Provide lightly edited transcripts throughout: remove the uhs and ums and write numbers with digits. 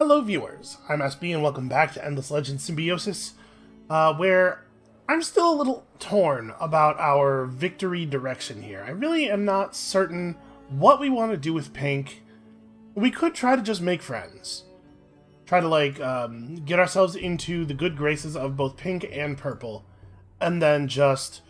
Hello viewers, I'm SB and welcome back to Endless Legends Symbiosis, where I'm still a little torn about our victory direction here. I really am not certain what we want to do with Pink. We could try to just make friends. Try to get ourselves into the good graces of both Pink and Purple, and then just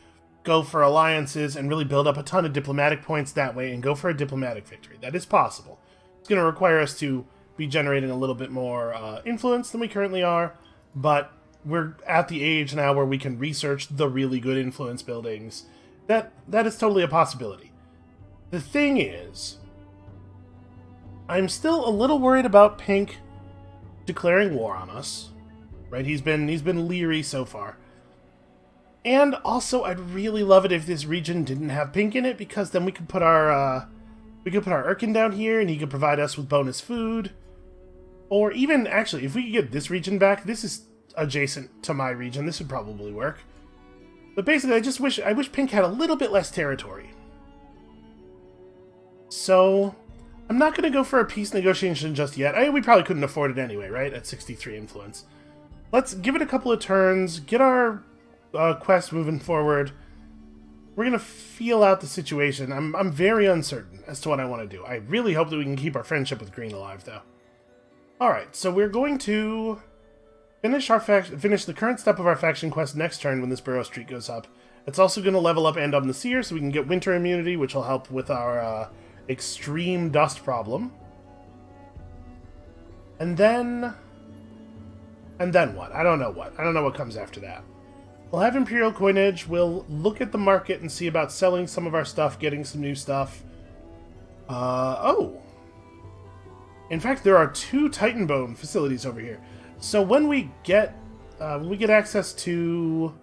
go for alliances and really build up a ton of diplomatic points that way and go for a diplomatic victory. That is possible. It's going to require us to be generating a little bit more influence than we currently are, but we're at the age now where we can research the really good influence buildings. That is totally a possibility. The thing is, I'm still a little worried about Pink declaring war on us. Right? He's been leery so far. And also, I'd really love it if this region didn't have Pink in it, because then we could put our Urkan down here, and he could provide us with bonus food. Or even, actually, if we could get this region back, this is adjacent to my region, this would probably work. But basically, I wish Pink had a little bit less territory. So, I'm not going to go for a peace negotiation just yet. We probably couldn't afford it anyway, right? At 63 influence. Let's give it a couple of turns, get our quest moving forward. We're going to feel out the situation. I'm very uncertain as to what I want to do. I really hope that we can keep our friendship with Green alive, though. Alright, so we're going to finish the current step of our faction quest next turn when this Burrow Streak goes up. It's also going to level up End of the Seer so we can get winter immunity, which will help with our extreme dust problem. And then what? I don't know what. I don't know what comes after that. We'll have Imperial coinage, we'll look at the market and see about selling some of our stuff, getting some new stuff. In fact, there are 2 Titan Bone facilities over here. So when we get access to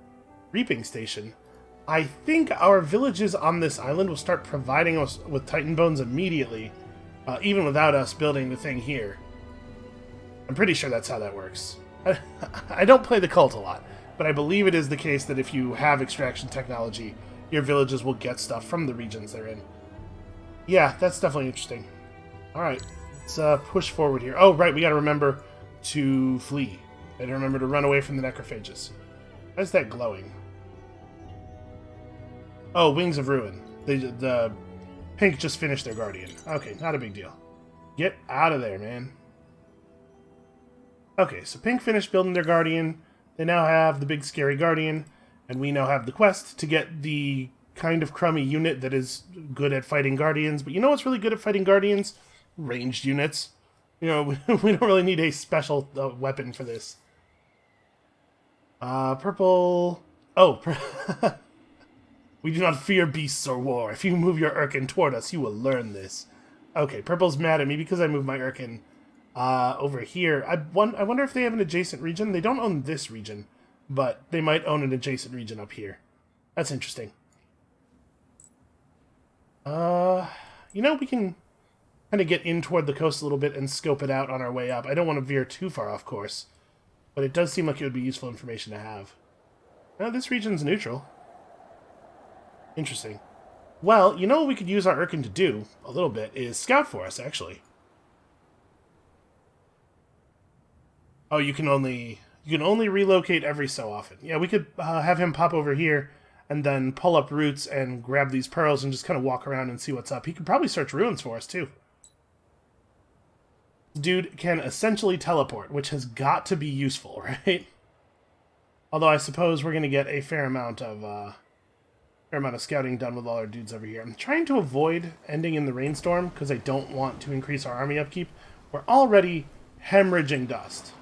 Reaping Station, I think our villages on this island will start providing us with Titan Bones immediately, even without us building the thing here. I'm pretty sure that's how that works. I don't play the cult a lot, but I believe it is the case that if you have extraction technology, your villages will get stuff from the regions they're in. Yeah, that's definitely interesting. Alright, let's push forward here. Oh, right, we gotta remember to flee. And remember to run away from the necrophages. Why is that glowing? Oh, Wings of Ruin. The Pink just finished their Guardian. Okay, not a big deal. Get out of there, man. Okay, so Pink finished building their Guardian. They now have the big scary Guardian, and we now have the quest to get the kind of crummy unit that is good at fighting Guardians. But you know what's really good at fighting Guardians? Ranged units. You know, we don't really need a special weapon for this. Purple... Oh, we do not fear beasts or war. If you move your Urkan toward us, you will learn this. Okay, Purple's mad at me because I moved my Urkan over here. I wonder if they have an adjacent region. They don't own this region, but they might own an adjacent region up here. That's interesting. You know, we can kind of get in toward the coast a little bit and scope it out on our way up. I don't want to veer too far off course, but it does seem like it would be useful information to have. Now, this region's neutral. Interesting. Well, you know what we could use our Urkan to do, a little bit, is scout for us, actually. Oh, you can only relocate every so often. Yeah, we could have him pop over here and then pull up roots and grab these pearls and just kind of walk around and see what's up. He could probably search ruins for us, too. Dude can essentially teleport, which has got to be useful, right? Although I suppose we're going to get a fair amount of scouting done with all our dudes over here. I'm trying to avoid ending in the rainstorm because I don't want to increase our army upkeep. We're already hemorrhaging dust.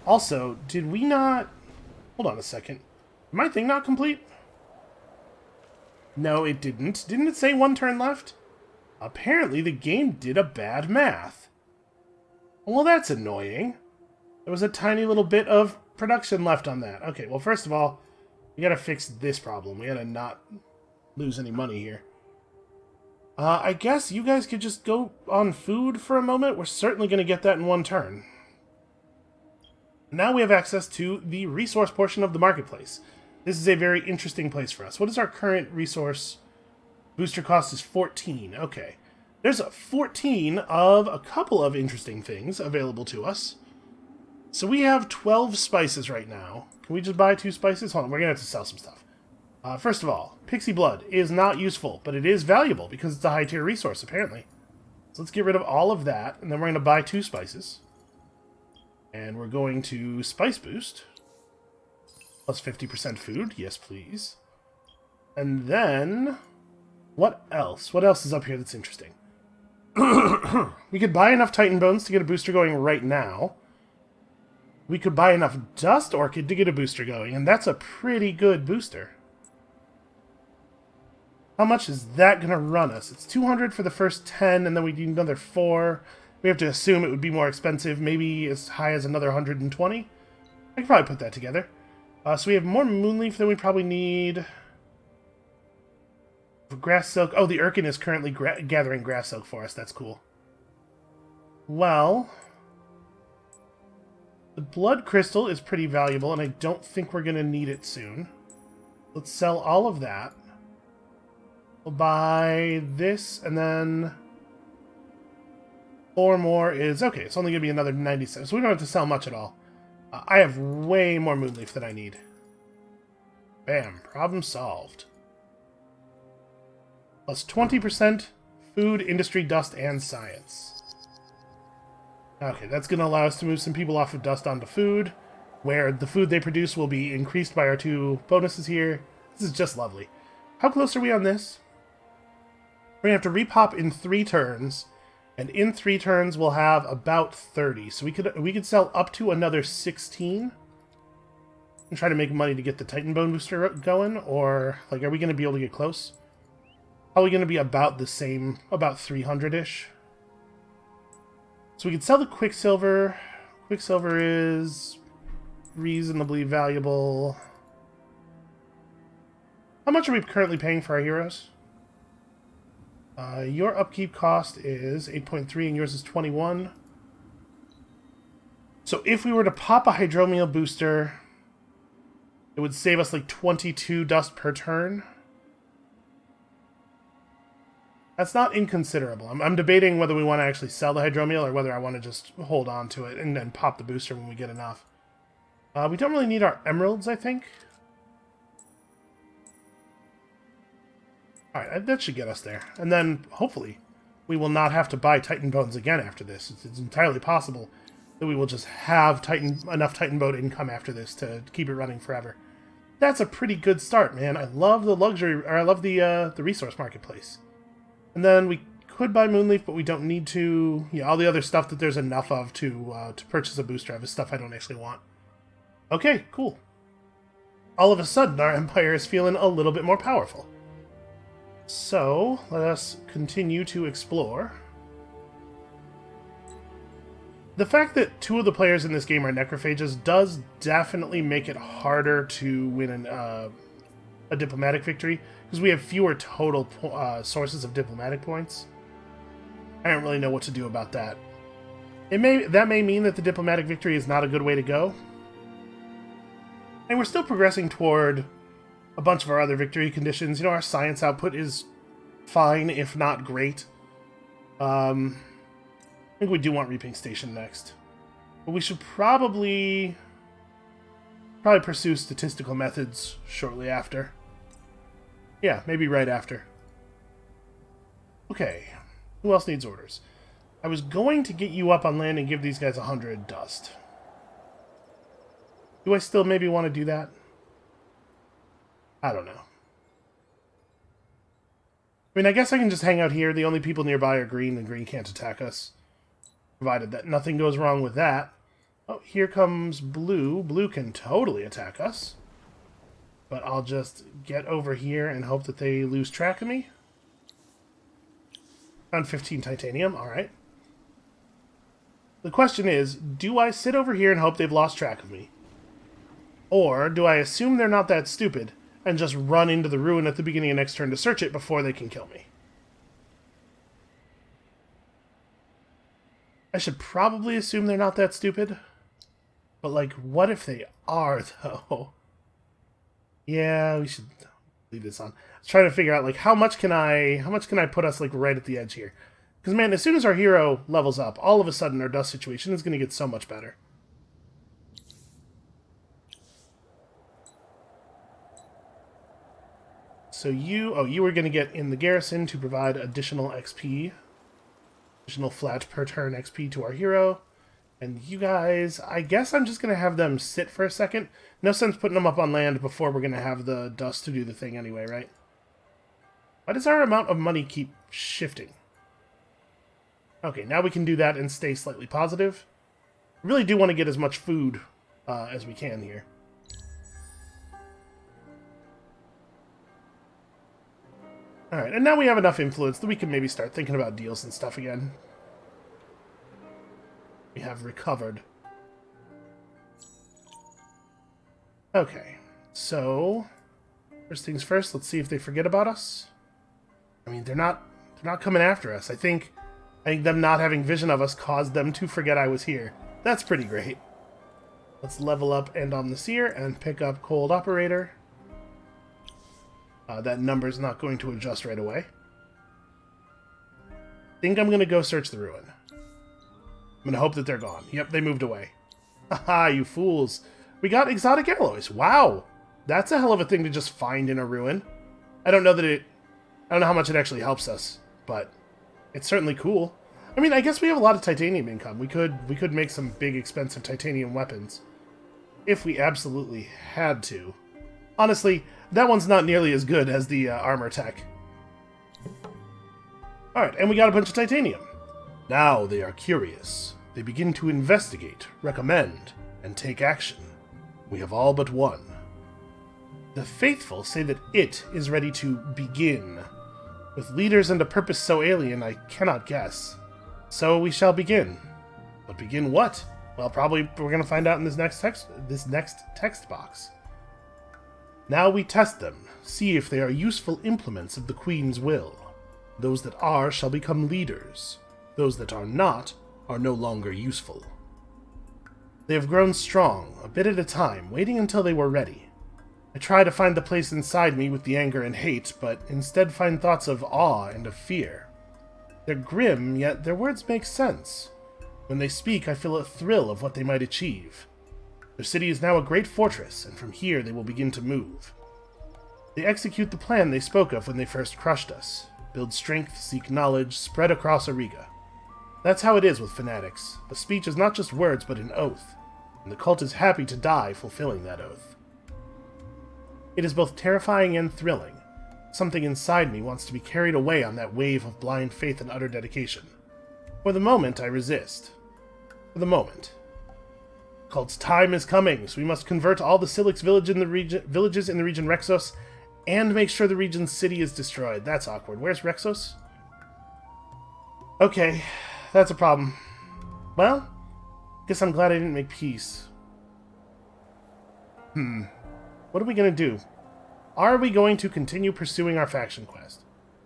Also, did we not... Hold on a second. Did my thing not complete? No, it didn't. Didn't it say 1 turn left? Apparently, the game did a bad math. Well, that's annoying. There was a tiny little bit of production left on that. Okay, well, first of all, we gotta fix this problem. We gotta not lose any money here. I guess you guys could just go on food for a moment. We're certainly gonna get that in 1 turn. Now we have access to the resource portion of the marketplace. This is a very interesting place for us. What is our current resource? Booster cost is 14. Okay. There's 14 of a couple of interesting things available to us. So we have 12 spices right now. Can we just buy 2 spices? Hold on, we're going to have to sell some stuff. First of all, pixie blood is not useful, but it is valuable because it's a high-tier resource, apparently. So let's get rid of all of that, and then we're going to buy 2 spices. And we're going to spice boost. Plus 50% food. Yes, please. And then... what else? What else is up here that's interesting? We could buy enough Titan Bones to get a booster going right now. We could buy enough Dust Orchid to get a booster going, and that's a pretty good booster. How much is that going to run us? It's 200 for the first 10, and then we need another 4. We have to assume it would be more expensive, maybe as high as another 120. I could probably put that together. So we have more Moonleaf than we probably need. For Grass Silk. Oh, the Urkan is currently gathering Grass Silk for us. That's cool. Well... the Blood Crystal is pretty valuable, and I don't think we're going to need it soon. Let's sell all of that. We'll buy this, and then 4 more is... okay, it's only going to be another 97, so we don't have to sell much at all. I have way more Moonleaf than I need. Bam, problem solved. Plus 20% food, industry, dust, and science. Okay, that's going to allow us to move some people off of dust onto food, where the food they produce will be increased by our 2 bonuses here. This is just lovely. How close are we on this? We're going to have to repop in 3 turns, and in 3 turns we'll have about 30. So we could sell up to another 16 and try to make money to get the Titan Bone booster going, or like, are we going to be able to get close? Probably going to be about the same, about 300-ish. So we could sell the Quicksilver. Quicksilver is reasonably valuable. How much are we currently paying for our heroes? Your upkeep cost is 8.3 and yours is 21. So if we were to pop a Hydromiel booster, it would save us like 22 dust per turn. That's not inconsiderable. I'm debating whether we want to actually sell the Hydromiel or whether I want to just hold on to it and then pop the booster when we get enough. We don't really need our emeralds, I think. Alright, that should get us there. And then, hopefully, we will not have to buy Titan Bones again after this. It's entirely possible that we will just have enough Titan Bone income after this to keep it running forever. That's a pretty good start, man. I love the I love the resource marketplace. And then we could buy Moonleaf, but we don't need to. Yeah, all the other stuff that there's enough of to purchase a booster of is stuff I don't actually want. Okay, cool. All of a sudden, our empire is feeling a little bit more powerful. So, let us continue to explore. The fact that 2 of the players in this game are necrophages does definitely make it harder to win a diplomatic victory, because we have fewer total sources of diplomatic points. I don't really know what to do about that. That may mean that the diplomatic victory is not a good way to go. And we're still progressing toward a bunch of our other victory conditions. You know, our science output is fine, if not great. I think we do want Reaping Station next. But we should probably pursue statistical methods shortly after. Yeah, maybe right after. Okay, who else needs orders? I was going to get you up on land and give these guys 100 dust. Do I still maybe want to do that? I don't know. I mean, I guess I can just hang out here. The only people nearby are green, and green can't attack us. Provided that nothing goes wrong with that. Oh, here comes blue. Blue can totally attack us. But I'll just get over here and hope that they lose track of me. Found 15 titanium, alright. The question is, do I sit over here and hope they've lost track of me? Or do I assume they're not that stupid and just run into the ruin at the beginning of next turn to search it before they can kill me? I should probably assume they're not that stupid. But, like, what if they are, though? Yeah, we should leave this on. I was trying to figure out, like, how much can I put us, like, right at the edge here? Because, man, as soon as our hero levels up, all of a sudden our dust situation is going to get so much better. So you were going to get in the garrison to provide additional XP. Additional flat per turn XP to our hero. And you guys, I guess I'm just going to have them sit for a second. No sense putting them up on land before we're going to have the dust to do the thing anyway, right? Why does our amount of money keep shifting? Okay, now we can do that and stay slightly positive. I really do want to get as much food as we can here. Alright, and now we have enough influence that we can maybe start thinking about deals and stuff again. We have recovered. Okay, so first things first, let's see if they forget about us. I mean, they're not coming after us. I think them not having vision of us caused them to forget I was here. That's pretty great. Let's level up End on the Seer and pick up Cold Operator. That number's not going to adjust right away. I think I'm going to go search the ruin. I'm going to hope that they're gone. Yep, they moved away. Haha, you fools. We got exotic alloys. Wow. That's a hell of a thing to just find in a ruin. I don't know how much it actually helps us, but it's certainly cool. I mean, I guess we have a lot of titanium income. We could make some big expensive titanium weapons if we absolutely had to. Honestly, that one's not nearly as good as the armor tech. Alright, and we got a bunch of titanium. Now they are curious. They begin to investigate, recommend, and take action. We have all but one. The faithful say that it is ready to begin. With leaders and a purpose so alien, I cannot guess. So we shall begin. But begin what? Well, probably we're going to find out in this next text box. Now we test them, see if they are useful implements of the Queen's will. Those that are shall become leaders. Those that are not are no longer useful. They have grown strong, a bit at a time, waiting until they were ready. I try to find the place inside me with the anger and hate, but instead find thoughts of awe and of fear. They're grim, yet their words make sense. When they speak, I feel a thrill of what they might achieve. Their city is now a great fortress, and from here they will begin to move. They execute the plan they spoke of when they first crushed us. Build strength, seek knowledge, spread across Auriga. That's how it is with fanatics. A speech is not just words, but an oath, and the cult is happy to die fulfilling that oath. It is both terrifying and thrilling. Something inside me wants to be carried away on that wave of blind faith and utter dedication. For the moment, I resist. For the moment. Cult's time is coming, so we must convert all the Silix villages in the region Rexos, and make sure the region's city is destroyed. That's awkward. Where's Rexos? Okay, that's a problem. Well, guess I'm glad I didn't make peace. What are we going to do? Are we going to continue pursuing our faction quest?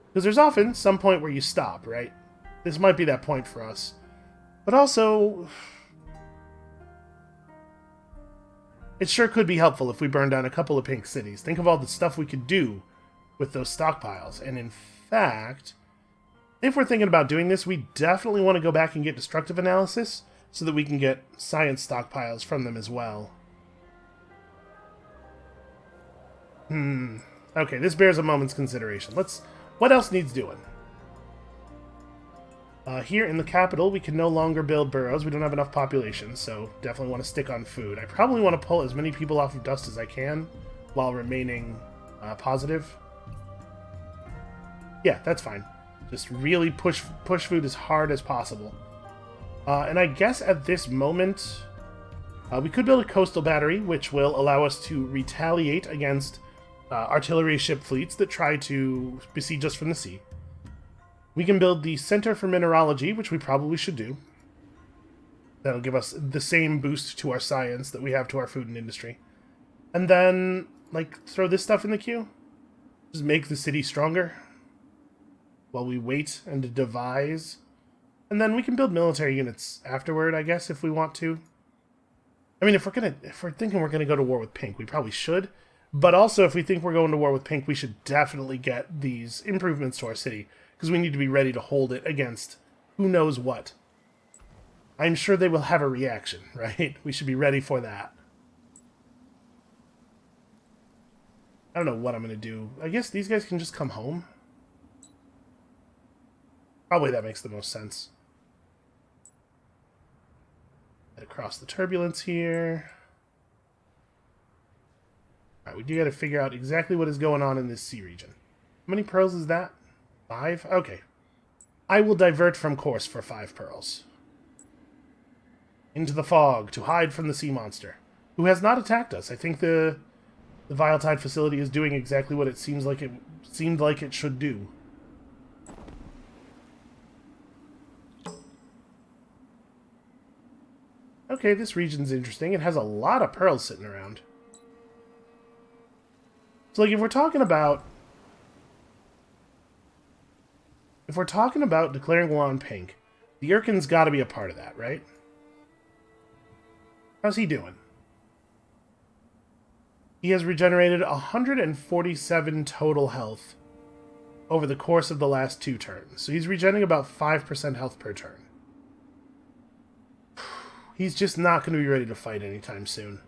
Because there's often some point where you stop, right? This might be that point for us. But also, it sure could be helpful if we burn down a couple of pink cities. Think of all the stuff we could do with those stockpiles. And in fact, if we're thinking about doing this, we definitely want to go back and get destructive analysis so that we can get science stockpiles from them as well. Okay, this bears a moment's consideration. What else needs doing? Here in the capital, we can no longer build burrows. We don't have enough population, so definitely want to stick on food. I probably want to pull as many people off of dust as I can while remaining positive. Yeah, that's fine. Just really push food as hard as possible. And I guess at this moment, we could build a coastal battery, which will allow us to retaliate against artillery ship fleets that try to besiege us from the sea. We can build the Center for Mineralogy, which we probably should do. That'll give us the same boost to our science that we have to our food and industry. And then, throw this stuff in the queue? Just make the city stronger while we wait and devise. And then we can build military units afterward, I guess, if we want to. I mean, if we're thinking we're gonna go to war with Pink, we probably should. But also, if we think we're going to war with Pink, we should definitely get these improvements to our city, because we need to be ready to hold it against who knows what. I'm sure they will have a reaction, right? We should be ready for that. I don't know what I'm going to do. I guess these guys can just come home. Probably that makes the most sense. Head across the turbulence here. Alright, we do got to figure out exactly what is going on in this sea region. How many pearls is that? 5? Okay. I will divert from course for 5 pearls. Into the fog to hide from the sea monster, who has not attacked us. I think the Vile Tide facility is doing exactly what it seemed like it should do. Okay, this region's interesting. It has a lot of pearls sitting around. So, like, if we're talking about declaring war on pink, the Urkan's got to be a part of that, right? How's he doing? He has regenerated 147 total health over the course of the last 2 turns. So he's regenerating about 5% health per turn. He's just not going to be ready to fight anytime soon.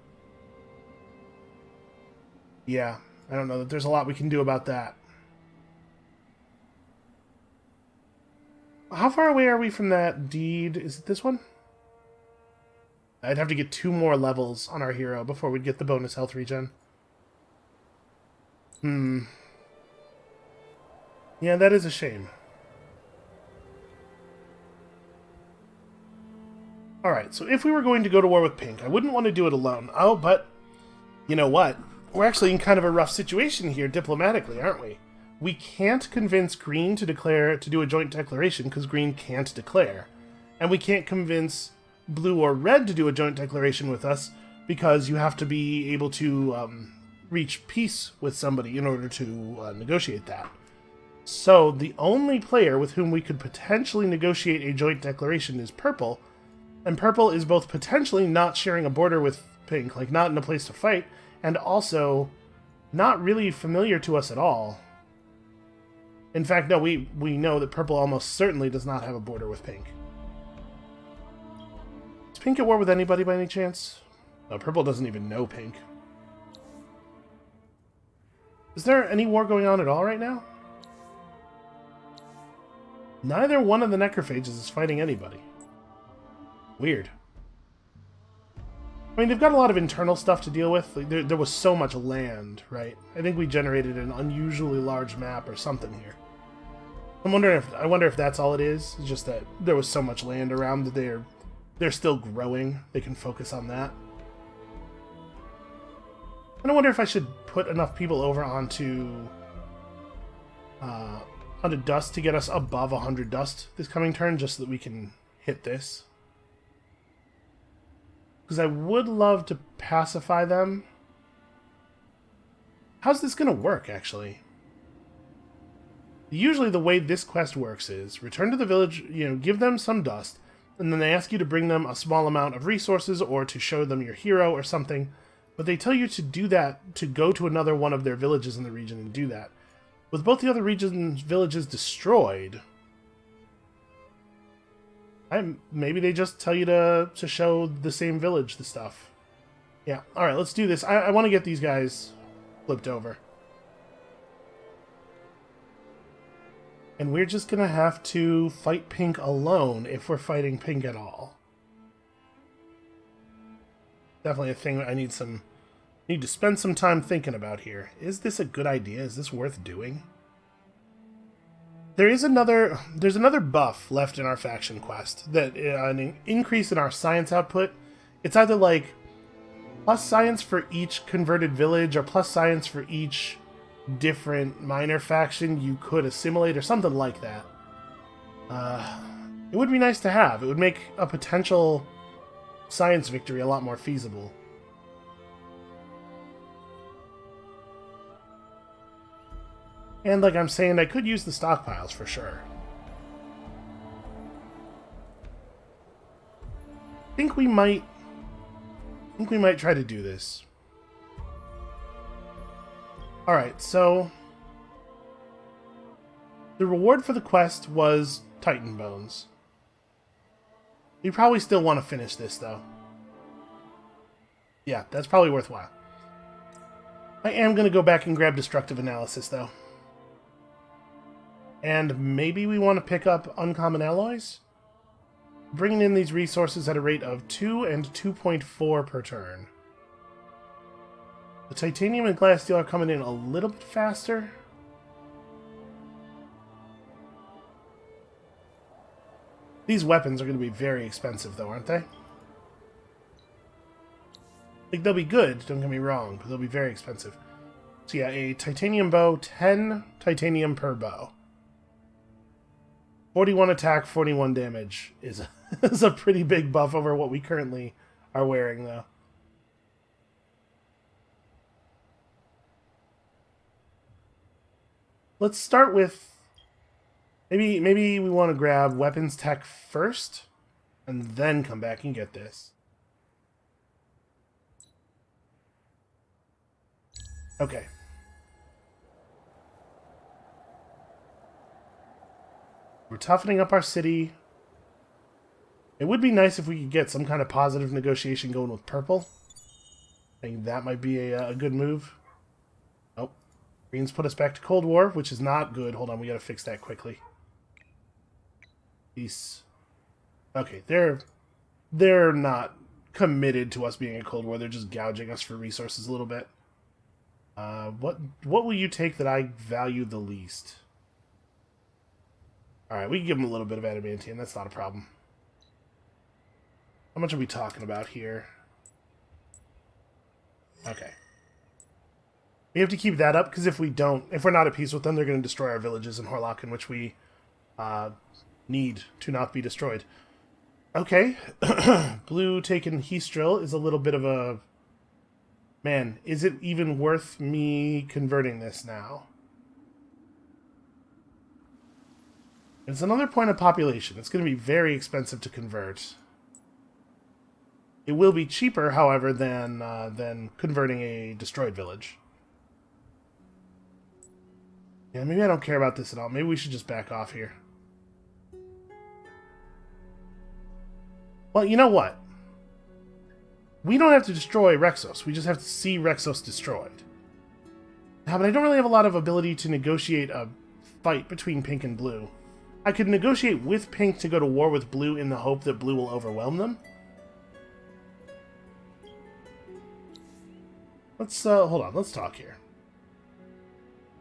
Yeah, I don't know that there's a lot we can do about that. How far away are we from that deed? Is it this one? I'd have to get 2 more levels on our hero before we'd get the bonus health regen. Yeah, that is a shame. Alright, so if we were going to go to war with Pink, I wouldn't want to do it alone. Oh, but you know what? We're actually in kind of a rough situation here diplomatically, aren't we? We can't convince Green to do a joint declaration because Green can't declare. And we can't convince Blue or Red to do a joint declaration with us because you have to be able to reach peace with somebody in order to negotiate that. So the only player with whom we could potentially negotiate a joint declaration is Purple, and Purple is both potentially not sharing a border with Pink, like not in a place to fight, and also not really familiar to us at all. In fact, no, we know that Purple almost certainly does not have a border with Pink. Is Pink at war with anybody by any chance? No, Purple doesn't even know Pink. Is there any war going on at all right now? Neither one of the necrophages is fighting anybody. Weird. I mean, they've got a lot of internal stuff to deal with. Like, there was so much land, right? I think we generated an unusually large map or something here. I wonder if that's all it is. It's just that there was so much land around that they're still growing. They can focus on that. And I wonder if I should put enough people over onto dust to get us above 100 dust this coming turn, just so that we can hit this. Because I would love to pacify them. How's this going to work, actually? Usually the way this quest works is return to the village, give them some dust, and then they ask you to bring them a small amount of resources or to show them your hero or something. But they tell you to do that, to go to another one of their villages in the region and do that. With both the other region's villages destroyed, maybe they just tell you to show the same village the stuff. Yeah, alright, let's do this. I want to get these guys flipped over. And we're just going to have to fight Pink alone if we're fighting Pink at all. Definitely a thing I need to spend some time thinking about here. Is this a good idea? Is this worth doing? There's another buff left in our faction quest, that an increase in our science output. It's either like plus science for each converted village or plus science for each different minor faction you could assimilate or something like that. It would be nice to have. It would make a potential science victory a lot more feasible. And like I'm saying, I could use the stockpiles for sure. I think we might try to do this. Alright, so the reward for the quest was Titan Bones. We probably still want to finish this, though. Yeah, that's probably worthwhile. I am going to go back and grab Destructive Analysis, though. And maybe we want to pick up Uncommon Alloys? Bringing in these resources at a rate of 2 and 2.4 per turn. The Titanium and Glass Steel are coming in a little bit faster. These weapons are going to be very expensive, though, aren't they? Like, they'll be good, don't get me wrong, but they'll be very expensive. So yeah, a Titanium bow, 10 Titanium per bow. 41 attack, 41 damage is a pretty big buff over what we currently are wearing, though. Let's start with... Maybe we want to grab weapons tech first, and then come back and get this. Okay. We're toughening up our city. It would be nice if we could get some kind of positive negotiation going with purple. I think that might be a good move. Oh. Greens put us back to Cold War, which is not good. Hold on, we gotta fix that quickly. Peace. Okay, they're not committed to us being a Cold War. They're just gouging us for resources a little bit. What will you take that I value the least? Alright, we can give them a little bit of adamantium. That's not a problem. How much are we talking about here? Okay. We have to keep that up, because if we're not at peace with them, they're going to destroy our villages in Horlocken, which we need to not be destroyed. Okay. Blue taking Heastril is a little bit of a... Man, is it even worth me converting this now? It's another point of population. It's going to be very expensive to convert. It will be cheaper, however, than converting a destroyed village. Yeah, maybe I don't care about this at all. Maybe we should just back off here. Well, you know what? We don't have to destroy Rexos. We just have to see Rexos destroyed. But I don't really have a lot of ability to negotiate a fight between Pink and Blue. I could negotiate with Pink to go to war with Blue in the hope that Blue will overwhelm them. Let's, hold on, let's talk here.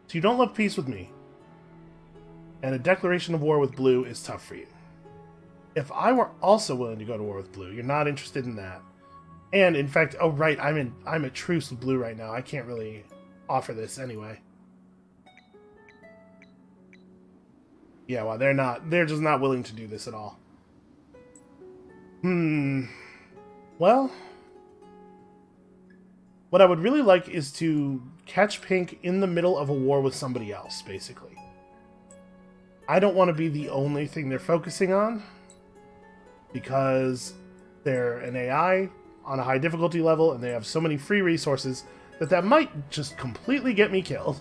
So you don't love peace with me. And a declaration of war with Blue is tough for you. If I were also willing to go to war with Blue, you're not interested in that. And, in fact, oh right, I'm at truce with Blue right now. I can't really offer this anyway. Yeah, well, they're just not willing to do this at all. Well, what I would really like is to catch Pink in the middle of a war with somebody else, basically. I don't want to be the only thing they're focusing on, because they're an AI on a high difficulty level, and they have so many free resources that might just completely get me killed.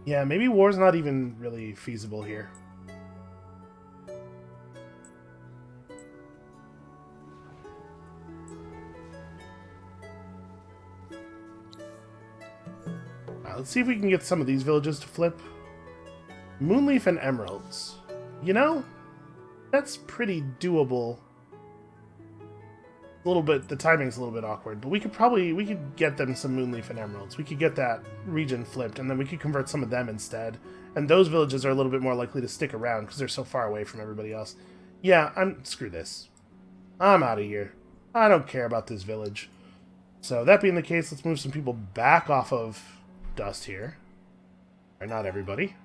Yeah, maybe war's not even really feasible here. Let's see if we can get some of these villages to flip. Moonleaf and Emeralds. You know, that's pretty doable. A little bit, the timing's a little bit awkward, but we could get them some Moonleaf and Emeralds. We could get that region flipped, and then we could convert some of them instead. And those villages are a little bit more likely to stick around because they're so far away from everybody else. Yeah, screw this. I'm out of here. I don't care about this village. So that being the case, let's move some people back off of Dust here. Or not everybody.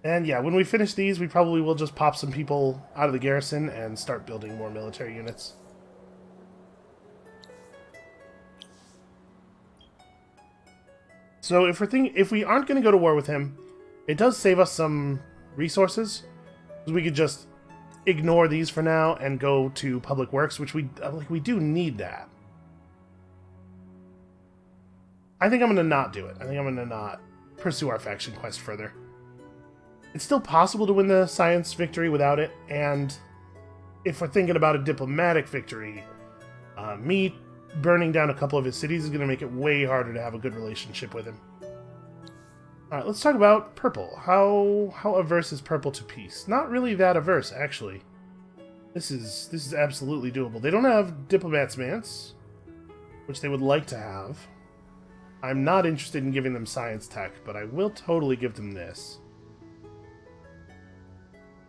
And yeah, when we finish these, we probably will just pop some people out of the garrison and start building more military units. So if we aren't going to go to war with him, it does save us some resources. Because we could just ignore these for now and go to public works, which we do need that. I think I'm going to not do it. I think I'm going to not pursue our faction quest further. It's still possible to win the science victory without it, and if we're thinking about a diplomatic victory, me burning down a couple of his cities is going to make it way harder to have a good relationship with him. Alright, let's talk about purple. How averse is purple to peace? Not really that averse, actually. This is absolutely doable. They don't have Diplomat's Mance, which they would like to have. I'm not interested in giving them science tech, but I will totally give them this.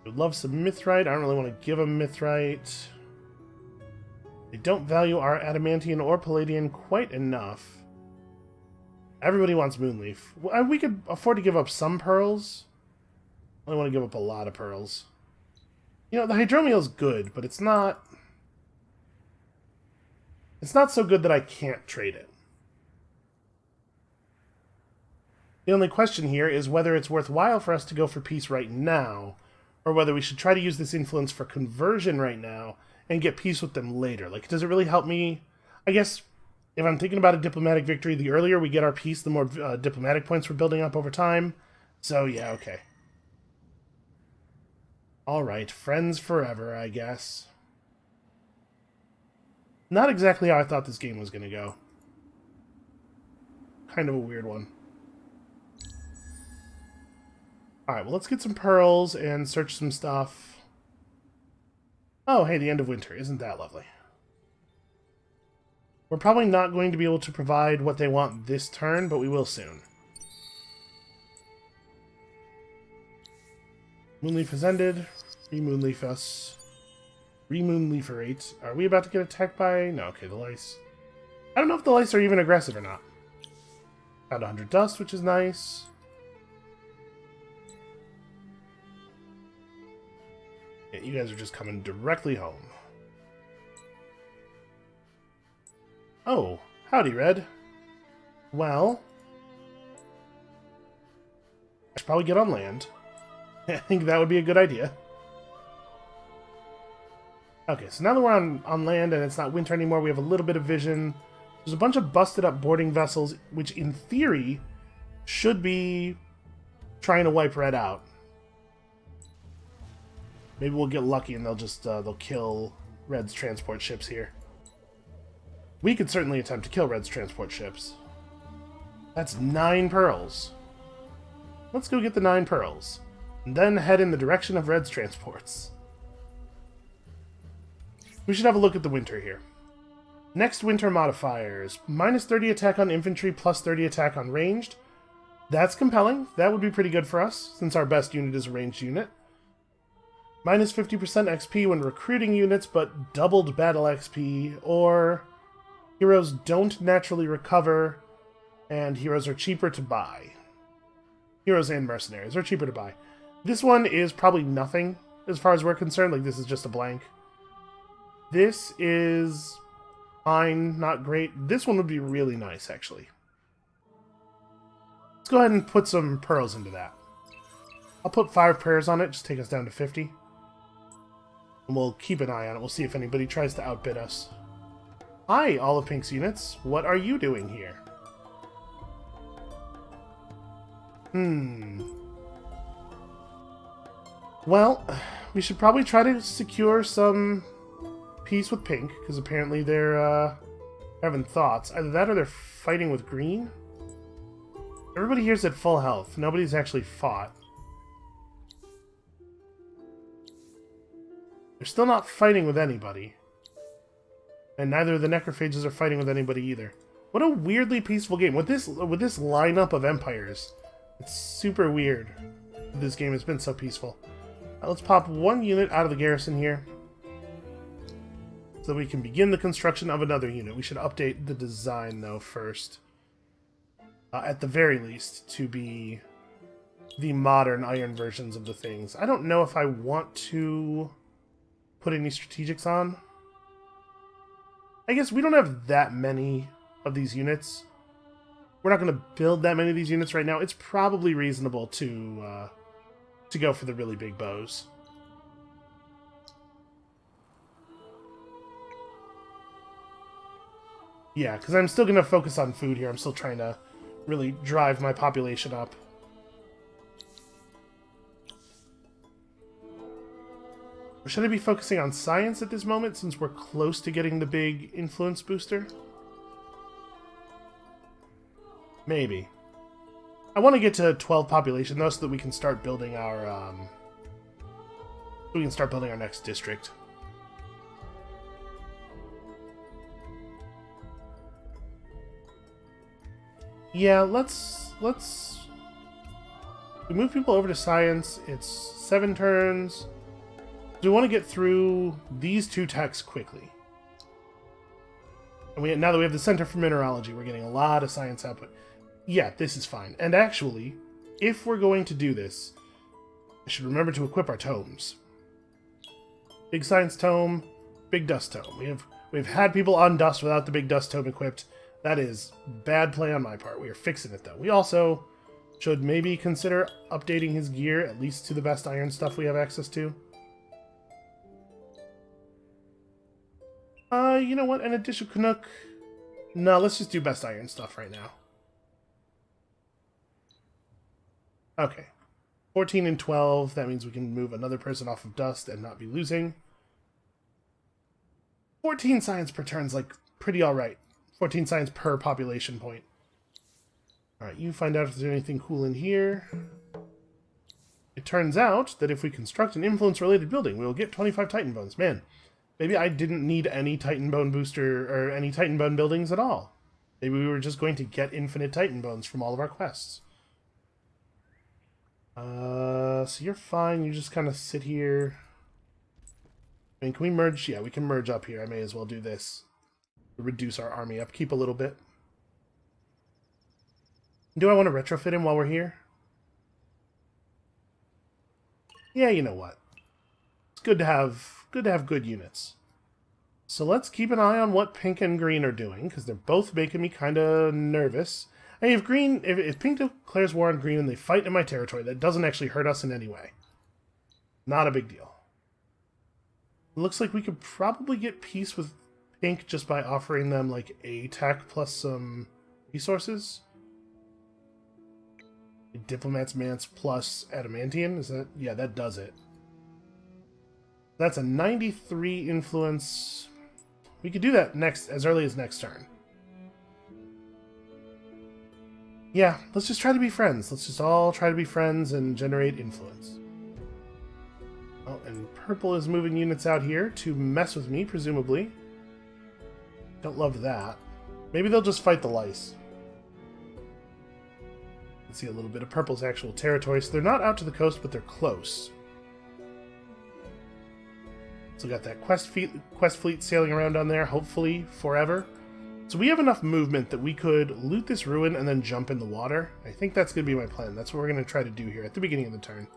I would love some mithrite. I don't really want to give them mithrite. They don't value our adamantium or palladium quite enough. Everybody wants moonleaf. We could afford to give up some pearls. I only want to give up a lot of pearls. You know, the hydromiel is good, but it's not so good that I can't trade it. The only question here is whether it's worthwhile for us to go for peace right now, or whether we should try to use this influence for conversion right now and get peace with them later. Like, does it really help me? I guess if I'm thinking about a diplomatic victory, the earlier we get our peace, the more diplomatic points we're building up over time. So, yeah, okay. Alright, friends forever, I guess. Not exactly how I thought this game was going to go. Kind of a weird one. Alright, well, let's get some pearls and search some stuff. Oh, hey, the end of winter. Isn't that lovely? We're probably not going to be able to provide what they want this turn, but we will soon. Moonleaf has ended. Re-moonleaf us. Re-moonleaferate. Are we about to get attacked by... No, okay, the lice. I don't know if the lice are even aggressive or not. Got 100 dust, which is nice. Yeah, you guys are just coming directly home. Oh, howdy, Red. Well, I should probably get on land. I think that would be a good idea. Okay, so now that we're on land and it's not winter anymore, we have a little bit of vision. There's a bunch of busted up boarding vessels, which in theory should be trying to wipe Red out. Maybe we'll get lucky and they'll kill Red's transport ships here. We could certainly attempt to kill Red's transport ships. That's 9 pearls. Let's go get the 9 pearls. And then head in the direction of Red's transports. We should have a look at the winter here. Next winter modifiers. Minus 30 attack on infantry, plus 30 attack on ranged. That's compelling. That would be pretty good for us, since our best unit is a ranged unit. Minus 50% XP when recruiting units, but doubled battle XP, or heroes don't naturally recover, and heroes are cheaper to buy. Heroes and mercenaries are cheaper to buy. This one is probably nothing, as far as we're concerned. Like, this is just a blank. This is fine, not great. This one would be really nice, actually. Let's go ahead and put some pearls into that. I'll put 5 prayers on it, just take us down to 50. And we'll keep an eye on it. We'll see if anybody tries to outbid us. Hi, all of Pink's units. What are you doing here? Well, we should probably try to secure some peace with Pink, because apparently they're having thoughts. Either that or they're fighting with Green. Everybody here's at full health. Nobody's actually fought. They're still not fighting with anybody. And neither of the necrophages are fighting with anybody either. What a weirdly peaceful game. With this lineup of empires, it's super weird. This game has been so peaceful. Let's pop 1 unit out of the garrison here, so we can begin the construction of another unit. We should update the design, though, first. At the very least, to be the modern iron versions of the things. I don't know if I want to put any strategics on. I guess we don't have that many of these units. We're not going to build that many of these units right now. It's probably reasonable to go for the really big bows. Yeah, because I'm still going to focus on food here. I'm still trying to really drive my population up. Or should I be focusing on science at this moment, since we're close to getting the big influence booster? Maybe. I want to get to 12 population, though, so that we can start building our, next district. Yeah, let's we move people over to science. It's 7 turns. Do we want to get through these 2 techs quickly? And now that we have the Center for Mineralogy, we're getting a lot of science output. Yeah, this is fine. And actually, if we're going to do this, I should remember to equip our tomes. Big science tome, big dust tome. We've had people on dust without the big dust tome equipped. That is bad play on my part. We are fixing it, though. We also should maybe consider updating his gear, at least to the best iron stuff we have access to. You know what? An additional Canuck. No, let's just do best iron stuff right now. Okay. 14 and 12. That means we can move another person off of dust and not be losing. 14 science per turn's like pretty alright. 14 science per population point. Alright, you find out if there's anything cool in here. It turns out that if we construct an influence-related building, we will get 25 Titan Bones. Man, maybe I didn't need any Titan Bone booster or any Titan Bone buildings at all. Maybe we were just going to get infinite Titan Bones from all of our quests. So you're fine. You just kind of sit here. I mean, can we merge? Yeah, we can merge up here. I may as well do this. Reduce our army upkeep a little bit. Do I want to retrofit him while we're here? Yeah, you know what? It's good to have good units. So let's keep an eye on what pink and green are doing, because they're both making me kind of nervous. I mean, if pink declares war on green and they fight in my territory, that doesn't actually hurt us in any way. Not a big deal. Looks like we could probably get peace with pink just by offering them like a tech plus some resources. Diplomat's Mance plus Adamantian, is that? Yeah, that does it. That's a 93 influence. We could do that as early as next turn. Yeah, let's just try to be friends. Let's just all try to be friends and generate influence. Oh, and purple is moving units out here to mess with me, presumably. Don't love that. Maybe they'll just fight the lice. Let's see a little bit of purple's actual territory. So they're not out to the coast, but they're close. So we got that quest fleet sailing around down there, hopefully forever. So we have enough movement that we could loot this ruin and then jump in the water. I think that's going to be my plan. That's what we're going to try to do here at the beginning of the turn.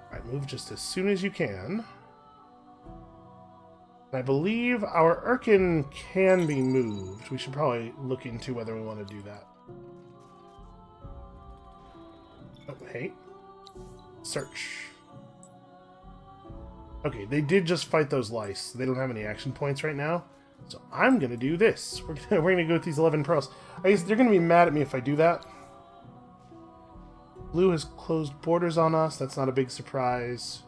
Alright, move just as soon as you can. And I believe our Urkan can be moved. We should probably look into whether we want to do that. Oh, hey. Search. Okay, they did just fight those lice. They don't have any action points right now. So I'm going to do this. We're going to go with these 11 pearls. I guess they're going to be mad at me if I do that. Blue has closed borders on us. That's not a big surprise.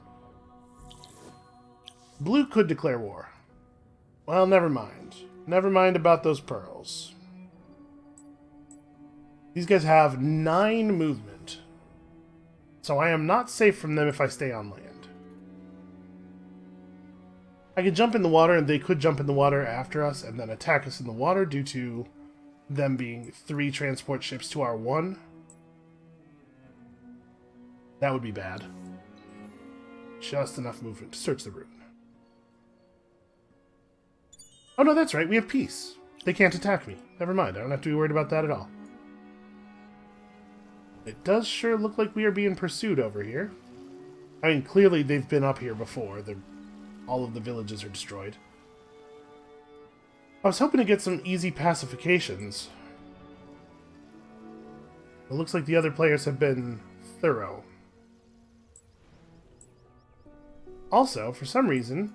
Blue could declare war. Well, never mind. Never mind about those pearls. These guys have 9 movement. So I am not safe from them if I stay on land. I could jump in the water, and they could jump in the water after us and then attack us in the water due to them being 3 transport ships to our 1. That would be bad. Just enough movement to search the room. Oh no, that's right, we have peace. They can't attack me. Never mind, I don't have to be worried about that at all. It does sure look like we are being pursued over here. I mean, clearly they've been up here before. All of the villages are destroyed. I was hoping to get some easy pacifications. It looks like the other players have been thorough. Also, for some reason,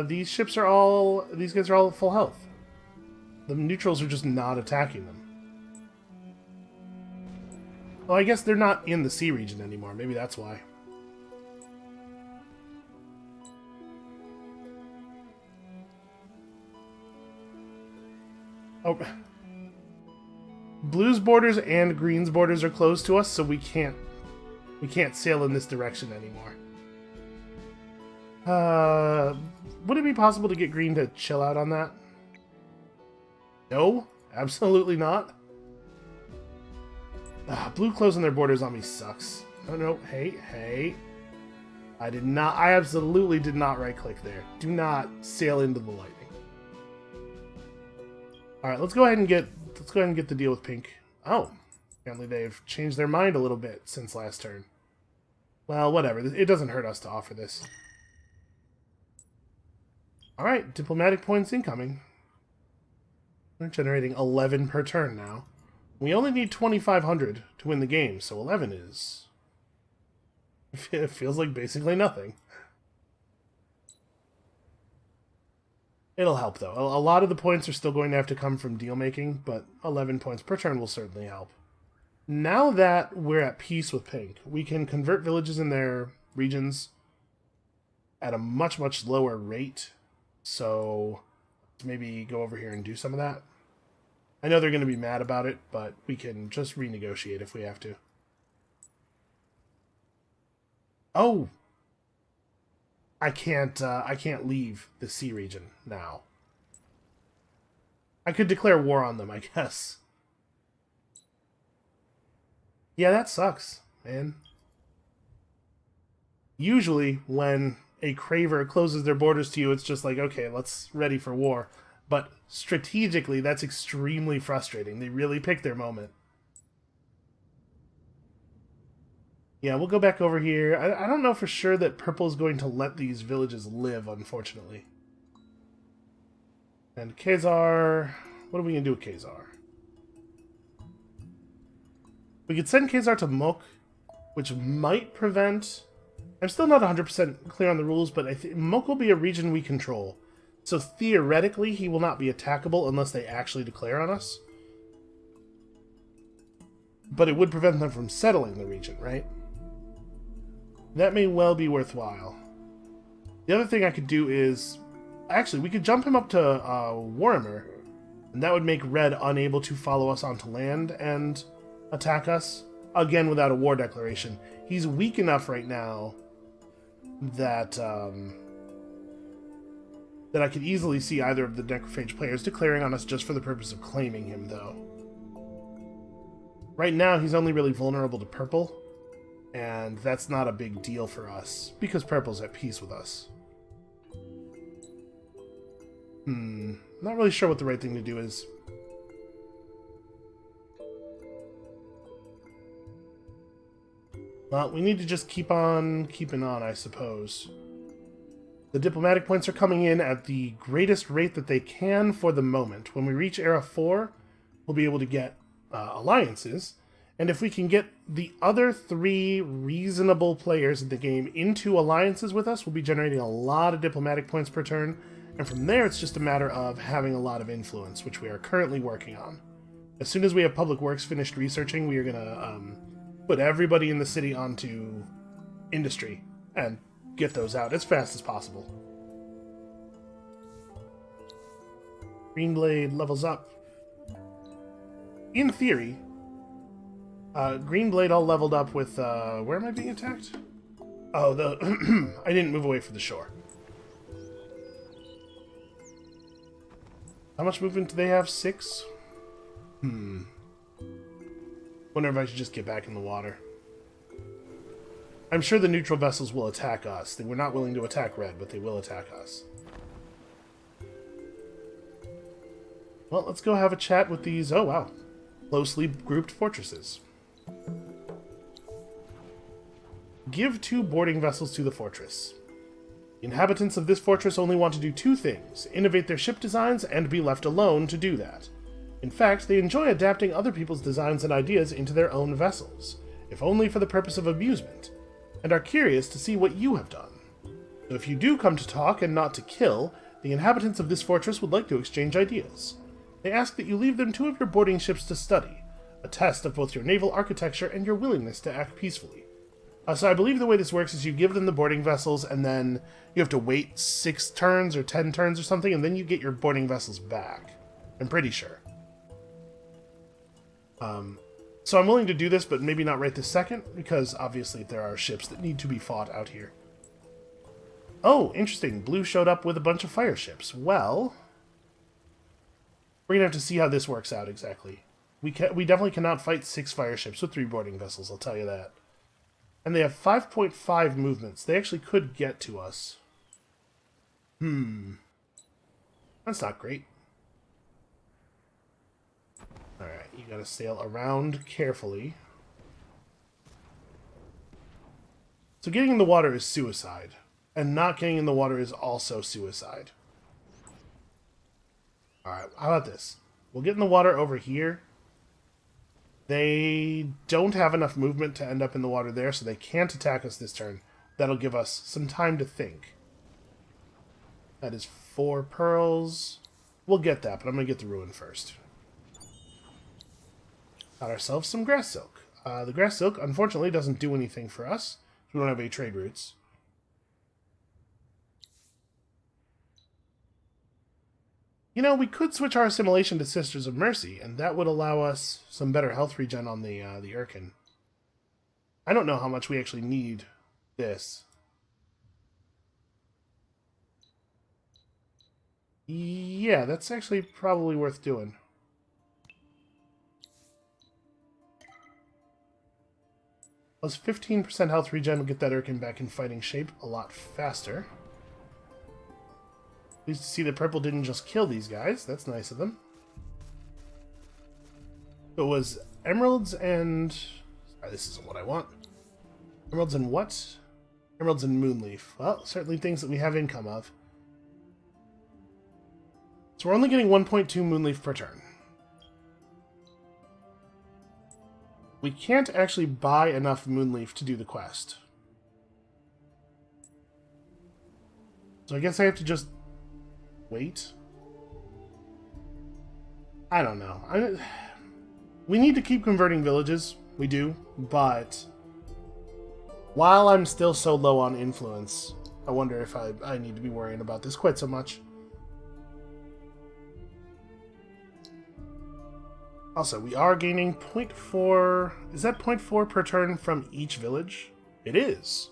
these guys are all at full health. The neutrals are just not attacking them. Oh, I guess they're not in the sea region anymore. Maybe that's why. Oh. Blue's borders and green's borders are closed to us, so we can't sail in this direction anymore. Would it be possible to get green to chill out on that? No, absolutely not. Blue closing their borders on me sucks. Oh no, hey. I absolutely did not right-click there. Do not sail into the lightning. Alright, let's go ahead and get the deal with pink. Oh, apparently they've changed their mind a little bit since last turn. Well, whatever. It doesn't hurt us to offer this. Alright, diplomatic points incoming. We're generating 11 per turn now. We only need 2,500 to win the game, so 11 is... It feels like basically nothing. It'll help, though. A lot of the points are still going to have to come from deal-making, but 11 points per turn will certainly help. Now that we're at peace with pink, we can convert villages in their regions at a much, much lower rate. So maybe go over here and do some of that. I know they're going to be mad about it, but we can just renegotiate if we have to. Oh! I can't leave the sea region now. I could declare war on them, I guess. Yeah, that sucks, man. Usually, when a craver closes their borders to you, it's just like, okay, let's ready for war. But strategically, that's extremely frustrating. They really pick their moment. Yeah, we'll go back over here. I don't know for sure that purple is going to let these villages live, unfortunately. And Khazar... What are we going to do with Khazar? We could send Khazar to Mok, which might prevent... I'm still not 100% clear on the rules, but I think Mok will be a region we control. So theoretically, he will not be attackable unless they actually declare on us. But it would prevent them from settling the region, right? That may well be worthwhile. The other thing I could do is... Actually, we could jump him up to Warhammer, and that would make Red unable to follow us onto land and attack us. Again, without a war declaration. He's weak enough right now that that I could easily see either of the Necrophage players declaring on us just for the purpose of claiming him, though. Right now, he's only really vulnerable to purple, and that's not a big deal for us, because purple's at peace with us. Not really sure what the right thing to do is. Well, we need to just keep on keeping on, I suppose. The diplomatic points are coming in at the greatest rate that they can for the moment. When we reach Era 4, we'll be able to get alliances. And if we can get the other 3 reasonable players in the game into alliances with us, we'll be generating a lot of diplomatic points per turn. And from there, it's just a matter of having a lot of influence, which we are currently working on. As soon as we have Public Works finished researching, we are going to put everybody in the city onto industry and get those out as fast as possible. Greenblade levels up. In theory, Greenblade all leveled up with, where am I being attacked? Oh, I didn't move away from the shore. How much movement do they have? 6? Wonder if I should just get back in the water. I'm sure the neutral vessels will attack us. They were not willing to attack Red, but they will attack us. Well, let's go have a chat with these, oh wow, closely grouped fortresses. Give 2 boarding vessels to the fortress. The inhabitants of this fortress only want to do 2 things: innovate their ship designs and be left alone to do that. In fact, they enjoy adapting other people's designs and ideas into their own vessels, if only for the purpose of amusement, and are curious to see what you have done. So if you do come to talk and not to kill, the inhabitants of this fortress would like to exchange ideas. They ask that you leave them 2 of your boarding ships to study, a test of both your naval architecture and your willingness to act peacefully. So I believe the way this works is you give them the boarding vessels, and then you have to wait 6 turns or 10 turns or something, and then you get your boarding vessels back. I'm pretty sure. So I'm willing to do this, but maybe not right this second, because obviously there are ships that need to be fought out here. Oh, interesting. Blue showed up with a bunch of fire ships. Well, we're going to have to see how this works out exactly. We definitely cannot fight 6 fire ships with 3 boarding vessels, I'll tell you that. And they have 5.5 movements. They actually could get to us. That's not great. Alright, you gotta sail around carefully. So getting in the water is suicide. And not getting in the water is also suicide. Alright, how about this? We'll get in the water over here. They don't have enough movement to end up in the water there, so they can't attack us this turn. That'll give us some time to think. That is 4 pearls. We'll get that, but I'm going to get the ruin first. Got ourselves some grass silk. The grass silk, unfortunately, doesn't do anything for us. We don't have any trade routes. You know, we could switch our assimilation to Sisters of Mercy, and that would allow us some better health regen on the Urkan. I don't know how much we actually need this. Yeah, that's actually probably worth doing. Plus 15% health regen will get that Urkan back in fighting shape a lot faster. Pleased to see that purple didn't just kill these guys. That's nice of them. It was emeralds and... Sorry, this isn't what I want. Emeralds and what? Emeralds and moonleaf. Well, certainly things that we have income of. So we're only getting 1.2 moonleaf per turn. We can't actually buy enough moonleaf to do the quest. So I guess I have to just... wait? I don't know. We need to keep converting villages. We do. But while I'm still so low on influence, I wonder if I need to be worrying about this quite so much. Also, we are gaining 0.4... Is that 0.4 per turn from each village? It is.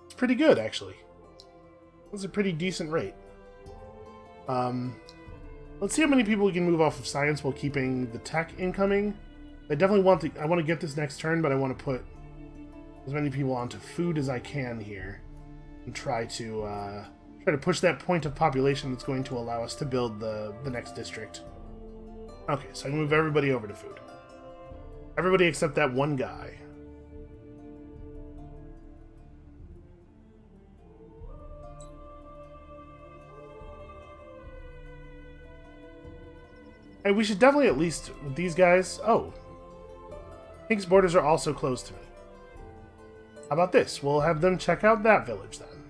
It's pretty good, actually. That's a pretty decent rate. Let's see how many people we can move off of science while keeping the tech incoming. I definitely want to... I want to get this next turn, but I want to put as many people onto food as I can here. And try to push that point of population that's going to allow us to build the next district. Okay, so I can move everybody over to food. Everybody except that one guy. Hey, we should definitely at least, with these guys... Oh. Pink's borders are also closed to me. How about this? We'll have them check out that village, then.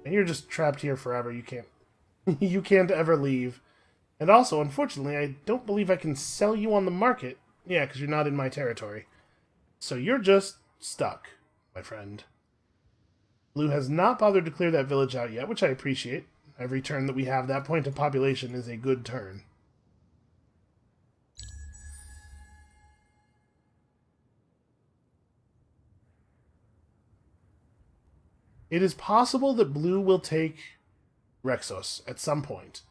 And you're just trapped here forever. You can't... you can't ever leave. And also, unfortunately, I don't believe I can sell you on the market. Yeah, because you're not in my territory. So you're just stuck, my friend. Blue has not bothered to clear that village out yet, which I appreciate. Every turn that we have that point of population is a good turn. It is possible that Blue will take Rexos at some point.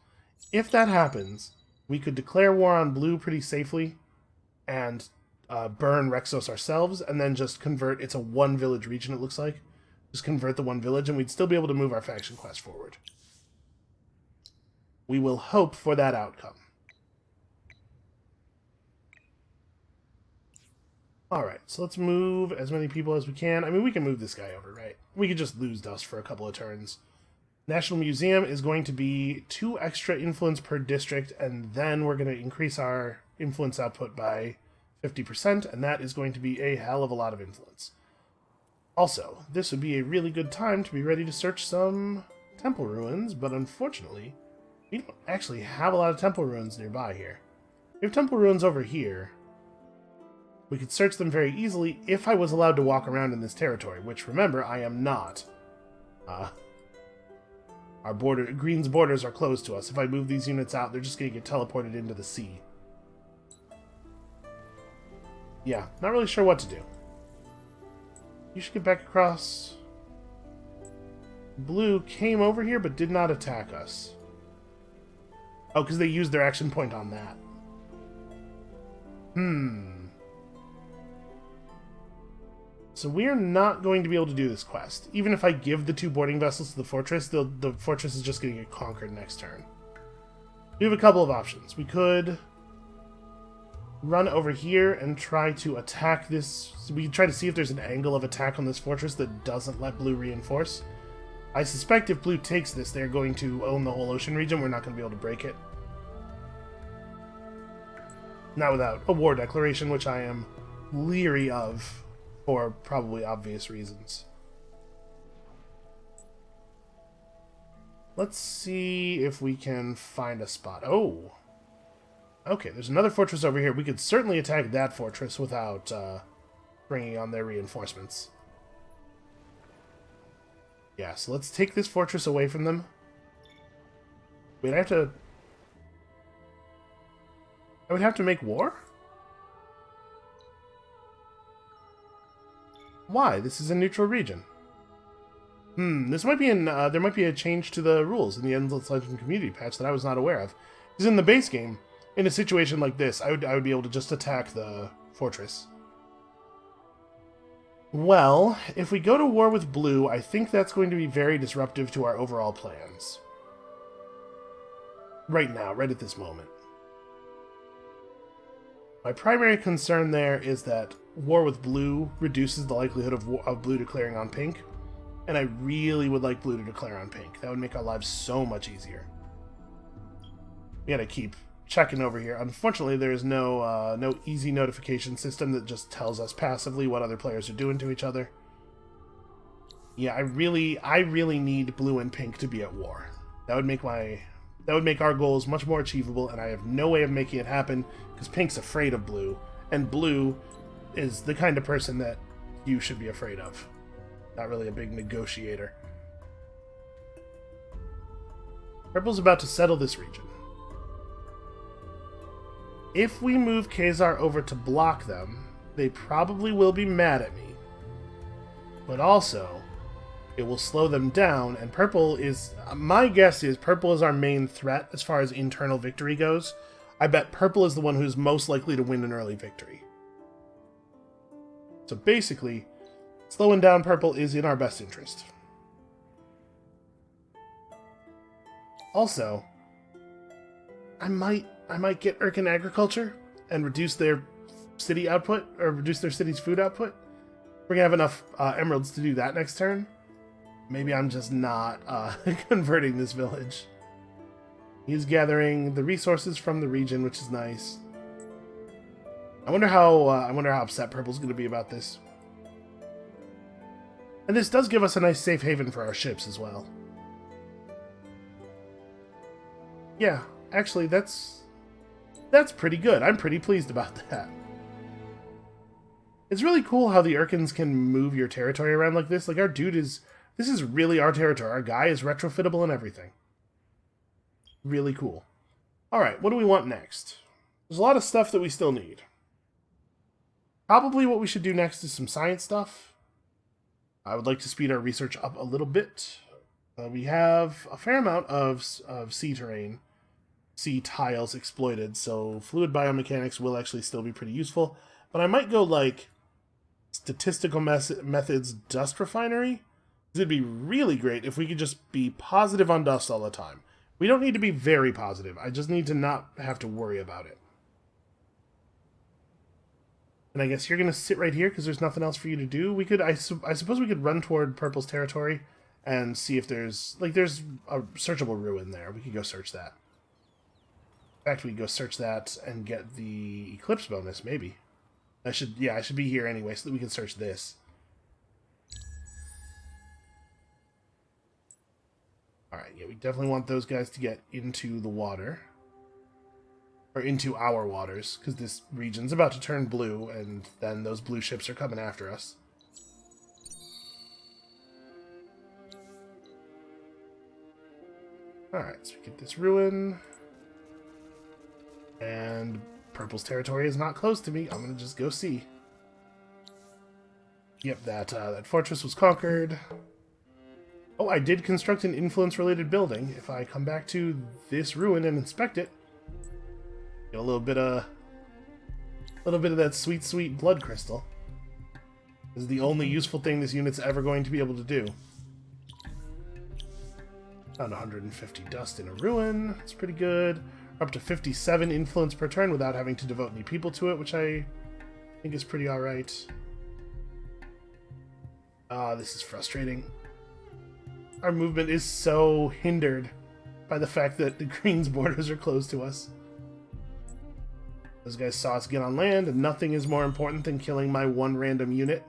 If that happens, we could declare war on Blue pretty safely and burn Rexos ourselves, and then just convert... It's a one-village region, it looks like. Just convert the one village, and we'd still be able to move our faction quest forward. We will hope for that outcome. Alright, so let's move as many people as we can. I mean, we can move this guy over, right? We could just lose dust for a couple of turns. National Museum is going to be 2 extra influence per district, and then we're going to increase our influence output by 50%, and that is going to be a hell of a lot of influence. Also, this would be a really good time to be ready to search some temple ruins, but unfortunately, we don't actually have a lot of temple ruins nearby here. We have temple ruins over here. We could search them very easily if I was allowed to walk around in this territory, which, remember, I am not. Green's borders are closed to us. If I move these units out, they're just going to get teleported into the sea. Yeah, not really sure what to do. You should get back across. Blue came over here but did not attack us. Oh, because they used their action point on that. So we're not going to be able to do this quest. Even if I give the 2 boarding vessels to the fortress, the fortress is just going to get conquered next turn. We have a couple of options. We could run over here and try to attack this. So we can try to see if there's an angle of attack on this fortress that doesn't let Blue reinforce. I suspect if Blue takes this, they're going to own the whole ocean region. We're not going to be able to break it. Not without a war declaration, which I am leery of for probably obvious reasons. Let's see if we can find a spot. Oh! Okay, there's another fortress over here. We could certainly attack that fortress without bringing on their reinforcements. Yeah, so let's take this fortress away from them. Wait, I would have to make war? Why? This is a neutral region. This might be there might be a change to the rules in the Endless Legend community patch that I was not aware of. Because in the base game, in a situation like this, I would be able to just attack the fortress. Well, if we go to war with Blue, I think that's going to be very disruptive to our overall plans. Right now, right at this moment. My primary concern there is that war with Blue reduces the likelihood of Blue declaring on Pink, and I really would like Blue to declare on Pink. That would make our lives so much easier. We gotta keep checking over here. Unfortunately, there is no easy notification system that just tells us passively what other players are doing to each other. Yeah, I really need Blue and Pink to be at war. That would make our goals much more achievable, and I have no way of making it happen because Pink's afraid of Blue, and Blue is the kind of person that you should be afraid of. Not really a big negotiator. Purple's about to settle this region. If we move Khazar over to block them, they probably will be mad at me. But also, it will slow them down, and Purple is... My guess is Purple is our main threat as far as internal victory goes. I bet Purple is the one who's most likely to win an early victory. So basically, slowing down Purple is in our best interest. Also, I might get Urkan agriculture and reduce their city output, or reduce their city's food output. We're gonna have enough emeralds to do that next turn. Maybe I'm just not converting this village. He's gathering the resources from the region, which is nice. I wonder how upset Purple's gonna be about this. And this does give us a nice safe haven for our ships as well. Yeah, actually, that's pretty good. I'm pretty pleased about that. It's really cool how the Urkans can move your territory around like this. Like, our dude is... This is really our territory. Our guy is retrofittable and everything. Really cool. Alright, what do we want next? There's a lot of stuff that we still need. Probably what we should do next is some science stuff. I would like to speed our research up a little bit. We have a fair amount of sea terrain. Sea tiles exploited, so fluid biomechanics will actually still be pretty useful. But I might go, like, statistical methods dust refinery. It'd be really great if we could just be positive on dust all the time. We don't need to be very positive. I just need to not have to worry about it. And I guess you're going to sit right here because there's nothing else for you to do. We could, I suppose we could run toward Purple's territory and see if there's a searchable ruin there. We could go search that. In fact, we could go search that and get the Eclipse bonus, maybe. I should be here anyway so that we can search this. Alright, yeah, we definitely want those guys to get into the water. Or into our waters, because this region's about to turn blue, and then those blue ships are coming after us. Alright, so we get this ruin. And purple's territory is not close to me. I'm going to just go see. Yep, that fortress was conquered. Oh, I did construct an influence-related building. If I come back to this ruin and inspect it, get a little bit of that sweet, sweet blood crystal. This is the only useful thing this unit's ever going to be able to do. Found 150 dust in a ruin. That's pretty good. We're up to 57 influence per turn without having to devote any people to it, which I think is pretty alright. This is frustrating. Our movement is so hindered by the fact that the Green's borders are closed to us. Those guys saw us get on land, and nothing is more important than killing my one random unit.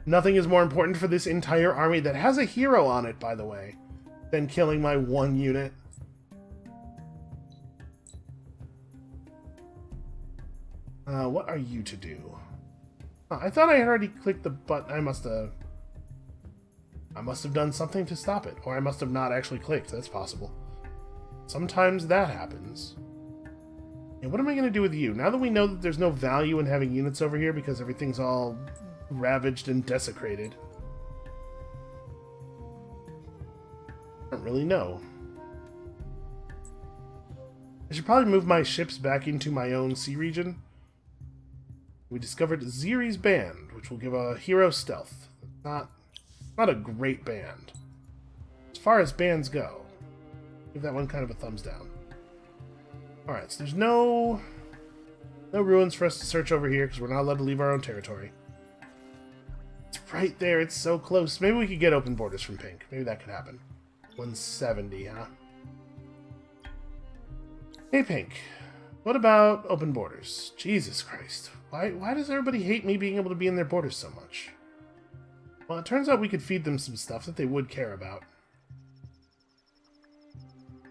Nothing is more important for this entire army that has a hero on it, by the way, than killing my one unit. What are you to do? I thought I had already clicked the button. I must have done something to stop it, or I must have not actually clicked. That's possible. Sometimes that happens. And what am I going to do with you? Now that we know that there's no value in having units over here because everything's all ravaged and desecrated. I don't really know. I should probably move my ships back into my own sea region. We discovered Ziri's band, which will give a hero stealth. Not a great band. As far as bands go, give that one kind of a thumbs down. Alright, so there's no ruins for us to search over here because we're not allowed to leave our own territory. It's right there, it's so close. Maybe we could get open borders from Pink. Maybe that could happen. 170, huh? Hey, Pink. What about open borders? Jesus Christ. Why does everybody hate me being able to be in their borders so much? Well, it turns out we could feed them some stuff that they would care about.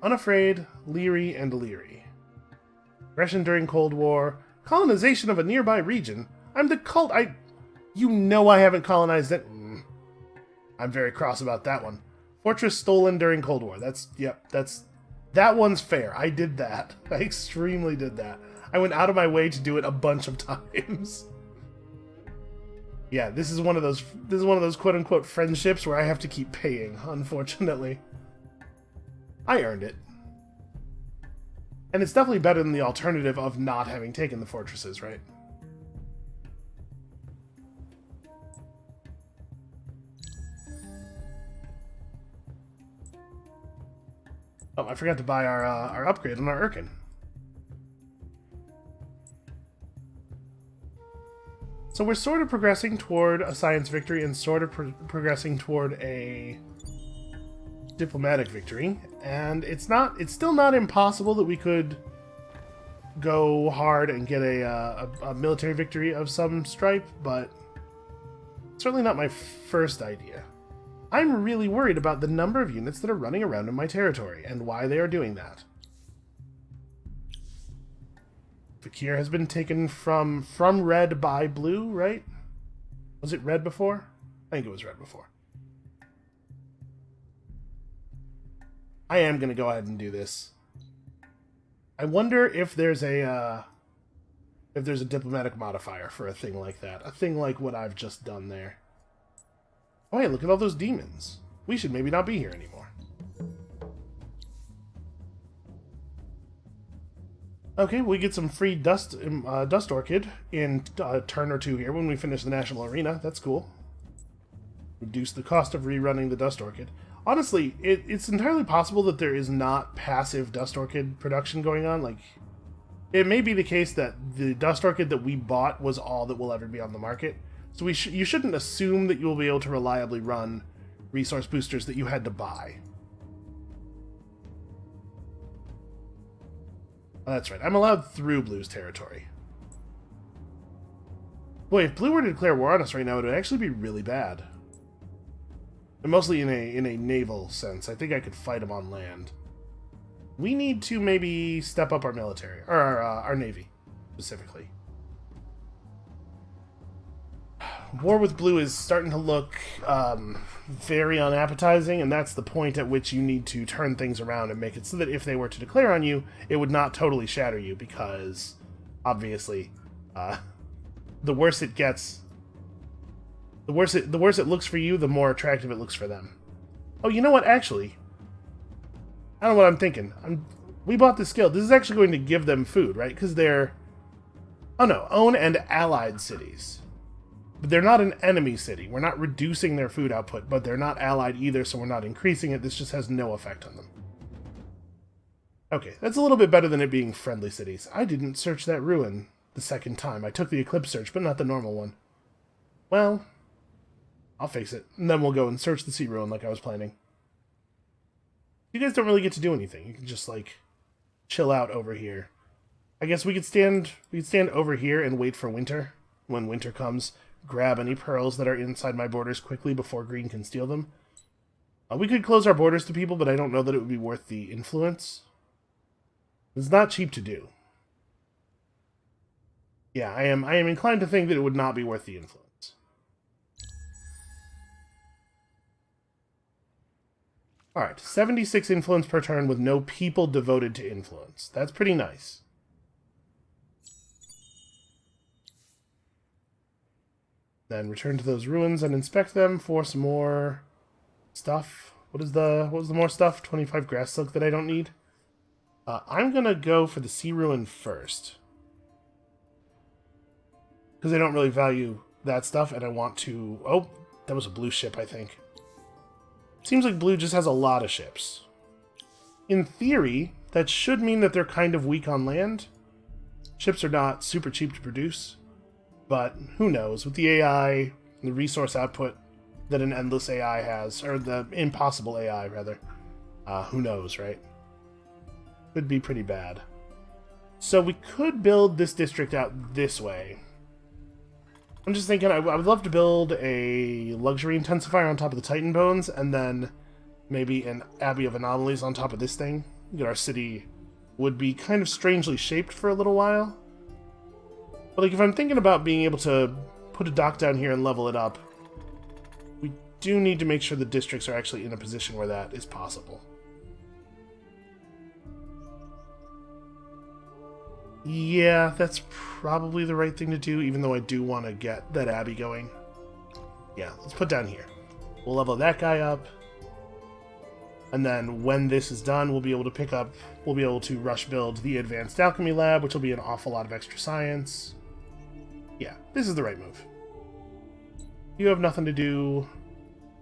Unafraid, leery, and leery. Aggression during Cold War. Colonization of a nearby region. I'm the cult. You know I haven't colonized it. I'm very cross about that one. Fortress stolen during Cold War. That one's fair. I did that. I extremely did that. I went out of my way to do it a bunch of times. Yeah, this is one of those quote-unquote friendships where I have to keep paying, unfortunately. I earned it. And it's definitely better than the alternative of not having taken the fortresses, right? Oh, I forgot to buy our upgrade on our Urkan. So we're sort of progressing toward a science victory and sort of progressing toward a diplomatic victory. And it's still not impossible that we could go hard and get a military victory of some stripe, but certainly not my first idea. I'm really worried about the number of units that are running around in my territory and why they are doing that. Fakir has been taken from red by blue, right? Was it red before? I think it was red before. I am going to go ahead and do this. I wonder if there's a diplomatic modifier for a thing like that. A thing like what I've just done there. Oh, hey, look at all those demons. We should maybe not be here anymore. Okay, we get some free dust orchid in a turn or two here when we finish the national arena. That's cool. Reduce the cost of rerunning the dust orchid. Honestly, it's entirely possible that there is not passive dust orchid production going on. Like, it may be the case that the dust orchid that we bought was all that will ever be on the market. So you shouldn't assume that you'll be able to reliably run resource boosters that you had to buy. Oh, that's right. I'm allowed through Blue's territory. Boy, if Blue were to declare war on us right now, it would actually be really bad. And mostly in a naval sense. I think I could fight them on land. We need to maybe step up our military, or our navy, specifically. War with Blue is starting to look very unappetizing, and that's the point at which you need to turn things around and make it so that if they were to declare on you, it would not totally shatter you, because, obviously, the worse it gets, the worse it looks for you, the more attractive it looks for them. Oh, you know what, actually? I don't know what I'm thinking. We bought this skill. This is actually going to give them food, right? Because they're... Oh no, own and allied cities. But they're not an enemy city. We're not reducing their food output, but they're not allied either, so we're not increasing it. This just has no effect on them. Okay, that's a little bit better than it being friendly cities. I didn't search that ruin the second time. I took the Eclipse search, but not the normal one. Well, I'll fix it. And then we'll go and search the sea ruin like I was planning. You guys don't really get to do anything. You can just, like, chill out over here. I guess we could stand over here and wait for winter. When winter comes, grab any pearls that are inside my borders quickly before green can steal them. We could close our borders to people, but I don't know that it would be worth the influence. It's not cheap to do. Yeah, I am inclined to think that it would not be worth the influence. Alright, 76 influence per turn with no people devoted to influence. That's pretty nice. Then return to those ruins and inspect them for some more stuff. What was the more stuff? 25 grass silk that I don't need? I'm gonna go for the sea ruin first. Because I don't really value that stuff, and I want to... Oh, that was a blue ship, I think. Seems like blue just has a lot of ships. In theory, that should mean that they're kind of weak on land. Ships are not super cheap to produce. But who knows? With the AI, the resource output that an endless AI has, or the impossible AI, rather, who knows, right? Could be pretty bad. So we could build this district out this way. I'm just thinking I would love to build a luxury intensifier on top of the Titan Bones, and then maybe an Abbey of Anomalies on top of this thing. Our city would be kind of strangely shaped for a little while. But like, if I'm thinking about being able to put a dock down here and level it up, we do need to make sure the districts are actually in a position where that is possible. Yeah, that's probably the right thing to do, even though I do want to get that Abbey going. Yeah, let's put down here. We'll level that guy up. And then when this is done, we'll be able to rush build the Advanced Alchemy Lab, which will be an awful lot of extra science. Yeah, this is the right move. You have nothing to do.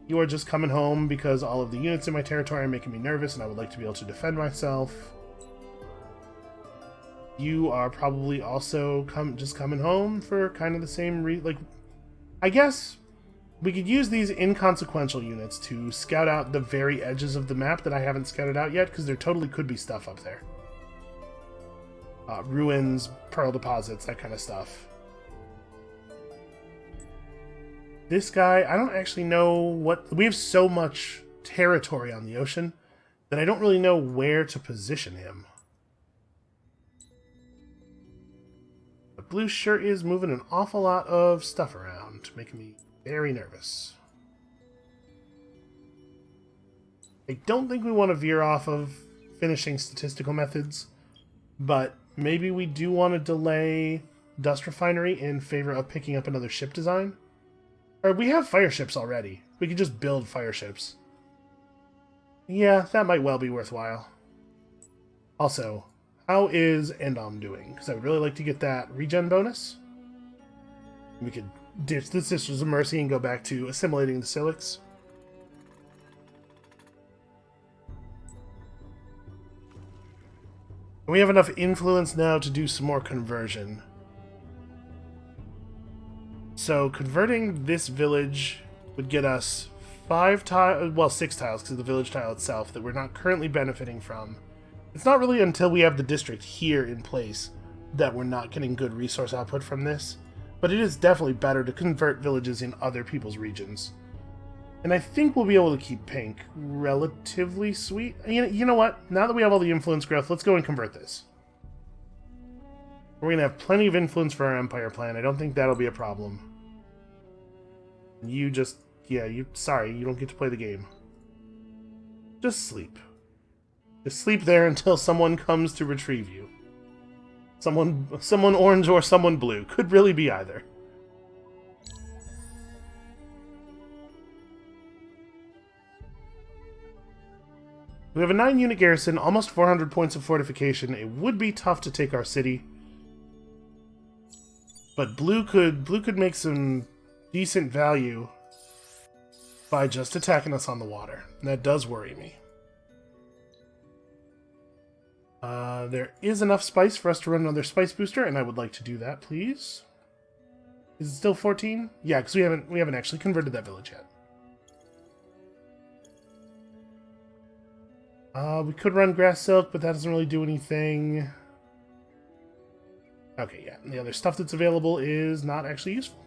You are just coming home because all of the units in my territory are making me nervous, and I would like to be able to defend myself. You are probably also just coming home for kind of the same like, I guess we could use these inconsequential units to scout out the very edges of the map that I haven't scouted out yet, because there totally could be stuff up there. Ruins, pearl deposits, that kind of stuff. This guy, I don't actually know what... We have so much territory on the ocean that I don't really know where to position him. But blue sure is moving an awful lot of stuff around, making me very nervous. I don't think we want to veer off of finishing statistical methods, but maybe we do want to delay Dust Refinery in favor of picking up another ship design. Or we have fire ships already. We could just build fire ships. Yeah, that might well be worthwhile. Also, how is Endom doing? Because I would really like to get that regen bonus. We could ditch the Sisters of Mercy and go back to assimilating the Silix. And we have enough influence now to do some more conversion. So converting this village would get us 5 tiles, well 6 tiles because of the village tile itself that we're not currently benefiting from. It's not really until we have the district here in place that we're not getting good resource output from this. But it is definitely better to convert villages in other people's regions. And I think we'll be able to keep pink relatively sweet. You know what? Now that we have all the influence growth, let's go and convert this. We're going to have plenty of influence for our Empire plan. I don't think that'll be a problem. You just... Yeah, sorry, you don't get to play the game. Just sleep. Just sleep there until someone comes to retrieve you. Someone orange or someone blue. Could really be either. We have a 9-unit garrison, almost 400 points of fortification. It would be tough to take our city. But blue could make some decent value by just attacking us on the water. And that does worry me. There is enough spice for us to run another spice booster, and I would like to do that, please. Is it still 14? Yeah, because we haven't actually converted that village yet. We could run grass silk, but that doesn't really do anything. Okay, yeah. And the other stuff that's available is not actually useful.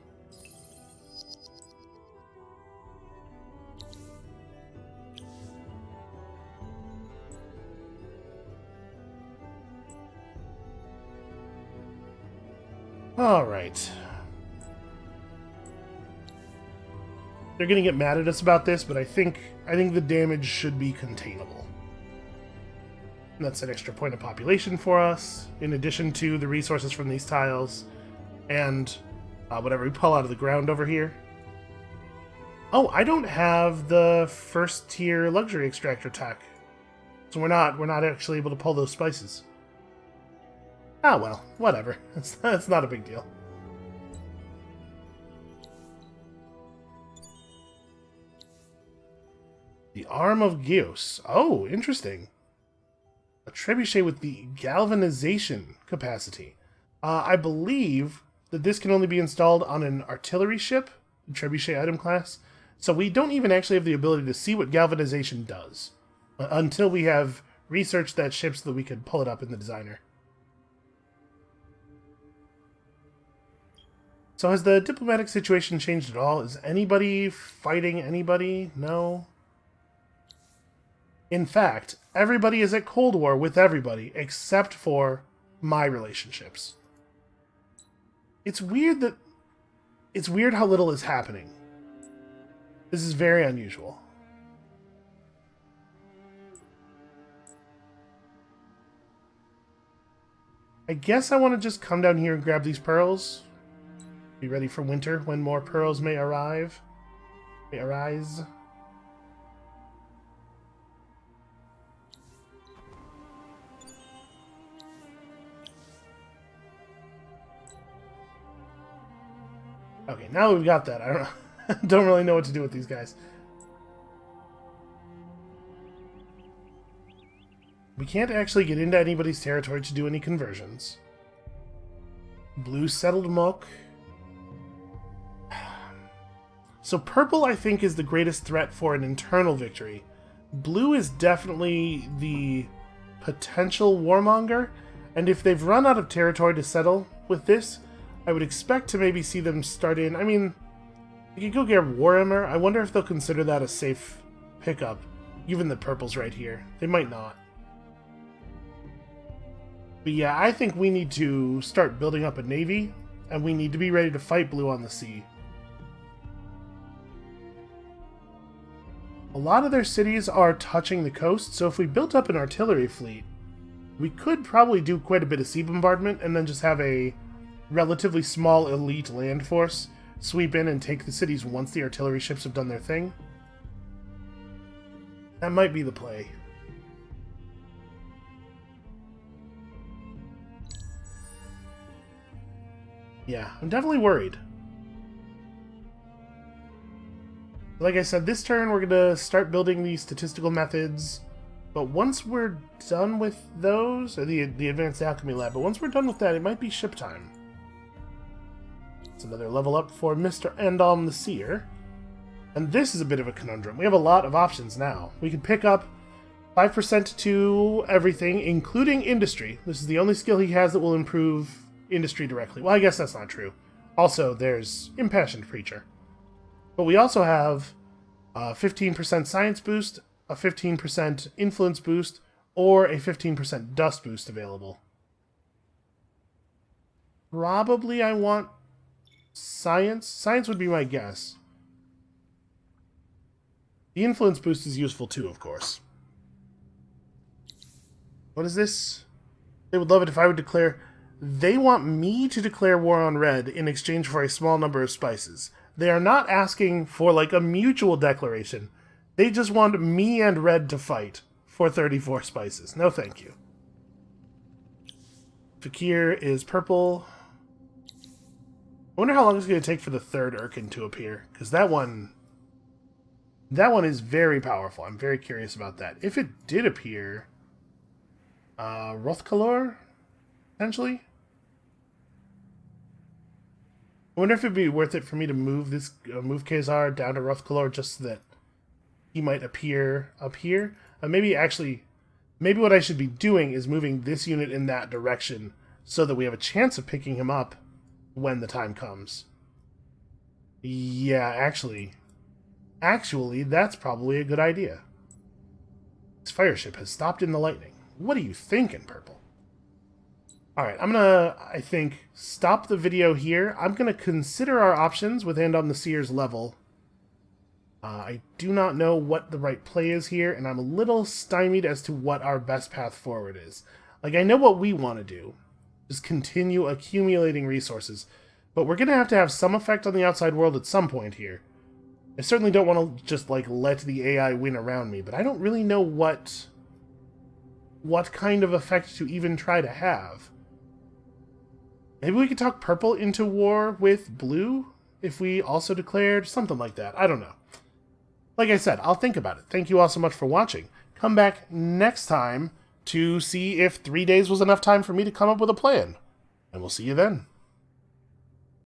Alright. They're gonna get mad at us about this, but I think the damage should be containable. And that's an extra point of population for us, in addition to the resources from these tiles, and whatever we pull out of the ground over here. Oh, I don't have the first tier luxury extractor tech, so we're not actually able to pull those spices. Ah, well, whatever. That's not a big deal. The Arm of Geos. Oh, interesting. A trebuchet with the galvanization capacity. I believe that this can only be installed on an artillery ship, the trebuchet item class, so we don't even actually have the ability to see what galvanization does until we have researched that ship so that we could pull it up in the designer. So has the diplomatic situation changed at all? Is anybody fighting anybody? No. In fact, everybody is at Cold War with everybody, except for my relationships. It's weird how little is happening. This is very unusual. I guess I want to just come down here and grab these pearls. Be ready for winter when more pearls may arrive. May arise. Okay, now that we've got that, I don't know. Don't really know what to do with these guys. We can't actually get into anybody's territory to do any conversions. Blue settled Mook. So purple, I think, is the greatest threat for an internal victory. Blue is definitely the potential warmonger, and if they've run out of territory to settle with this, I would expect to maybe see them start in... I mean, you could go get Warhammer. I wonder if they'll consider that a safe pickup, given that purple's right here. They might not. But yeah, I think we need to start building up a navy, and we need to be ready to fight blue on the sea. A lot of their cities are touching the coast, so if we built up an artillery fleet, we could probably do quite a bit of sea bombardment and then just have a relatively small elite land force sweep in and take the cities once the artillery ships have done their thing. That might be the play. Yeah, I'm definitely worried. Like I said, this turn we're going to start building these statistical methods, but once we're done with those, or the Advanced Alchemy Lab, but once we're done with that, it might be ship time. It's another level up for Mr. Endalm the Seer. And this is a bit of a conundrum. We have a lot of options now. We can pick up 5% to everything, including industry. This is the only skill he has that will improve industry directly. Well, I guess that's not true. Also, there's Impassioned Preacher. But we also have 15% science boost, a 15% influence boost, or a 15% dust boost available. Probably I want science. Science would be my guess. The influence boost is useful too, of course. What is this? They would love it if I would declare... They want me to declare war on Red in exchange for a small number of spices. They are not asking for, like, a mutual declaration. They just want me and Red to fight for 34 spices. No thank you. Fakir is purple. I wonder how long it's going to take for the third Urkan to appear, because that one is very powerful. I'm very curious about that. If it did appear... Rothkalor? Potentially? I wonder if it'd be worth it for me to move this move Khazar down to Rothkalor just so that he might appear up here. Maybe what I should be doing is moving this unit in that direction so that we have a chance of picking him up when the time comes. Yeah, actually, that's probably a good idea. This fire ship has stopped in the lightning. What are you thinking, Purple? Alright, I'm gonna, I think, stop the video here. I'm gonna consider our options with Hand on the Seer's level. I do not know what the right play is here, and I'm a little stymied as to what our best path forward is. Like, I know what we want to do. Just continue accumulating resources. But we're gonna have to have some effect on the outside world at some point here. I certainly don't want to just, like, let the AI win around me, but I don't really know what kind of effect to even try to have. Maybe we could talk Purple into war with Blue if we also declared something like that. I don't know. Like I said, I'll think about it. Thank you all so much for watching. Come back next time to see if 3 days was enough time for me to come up with a plan. And we'll see you then.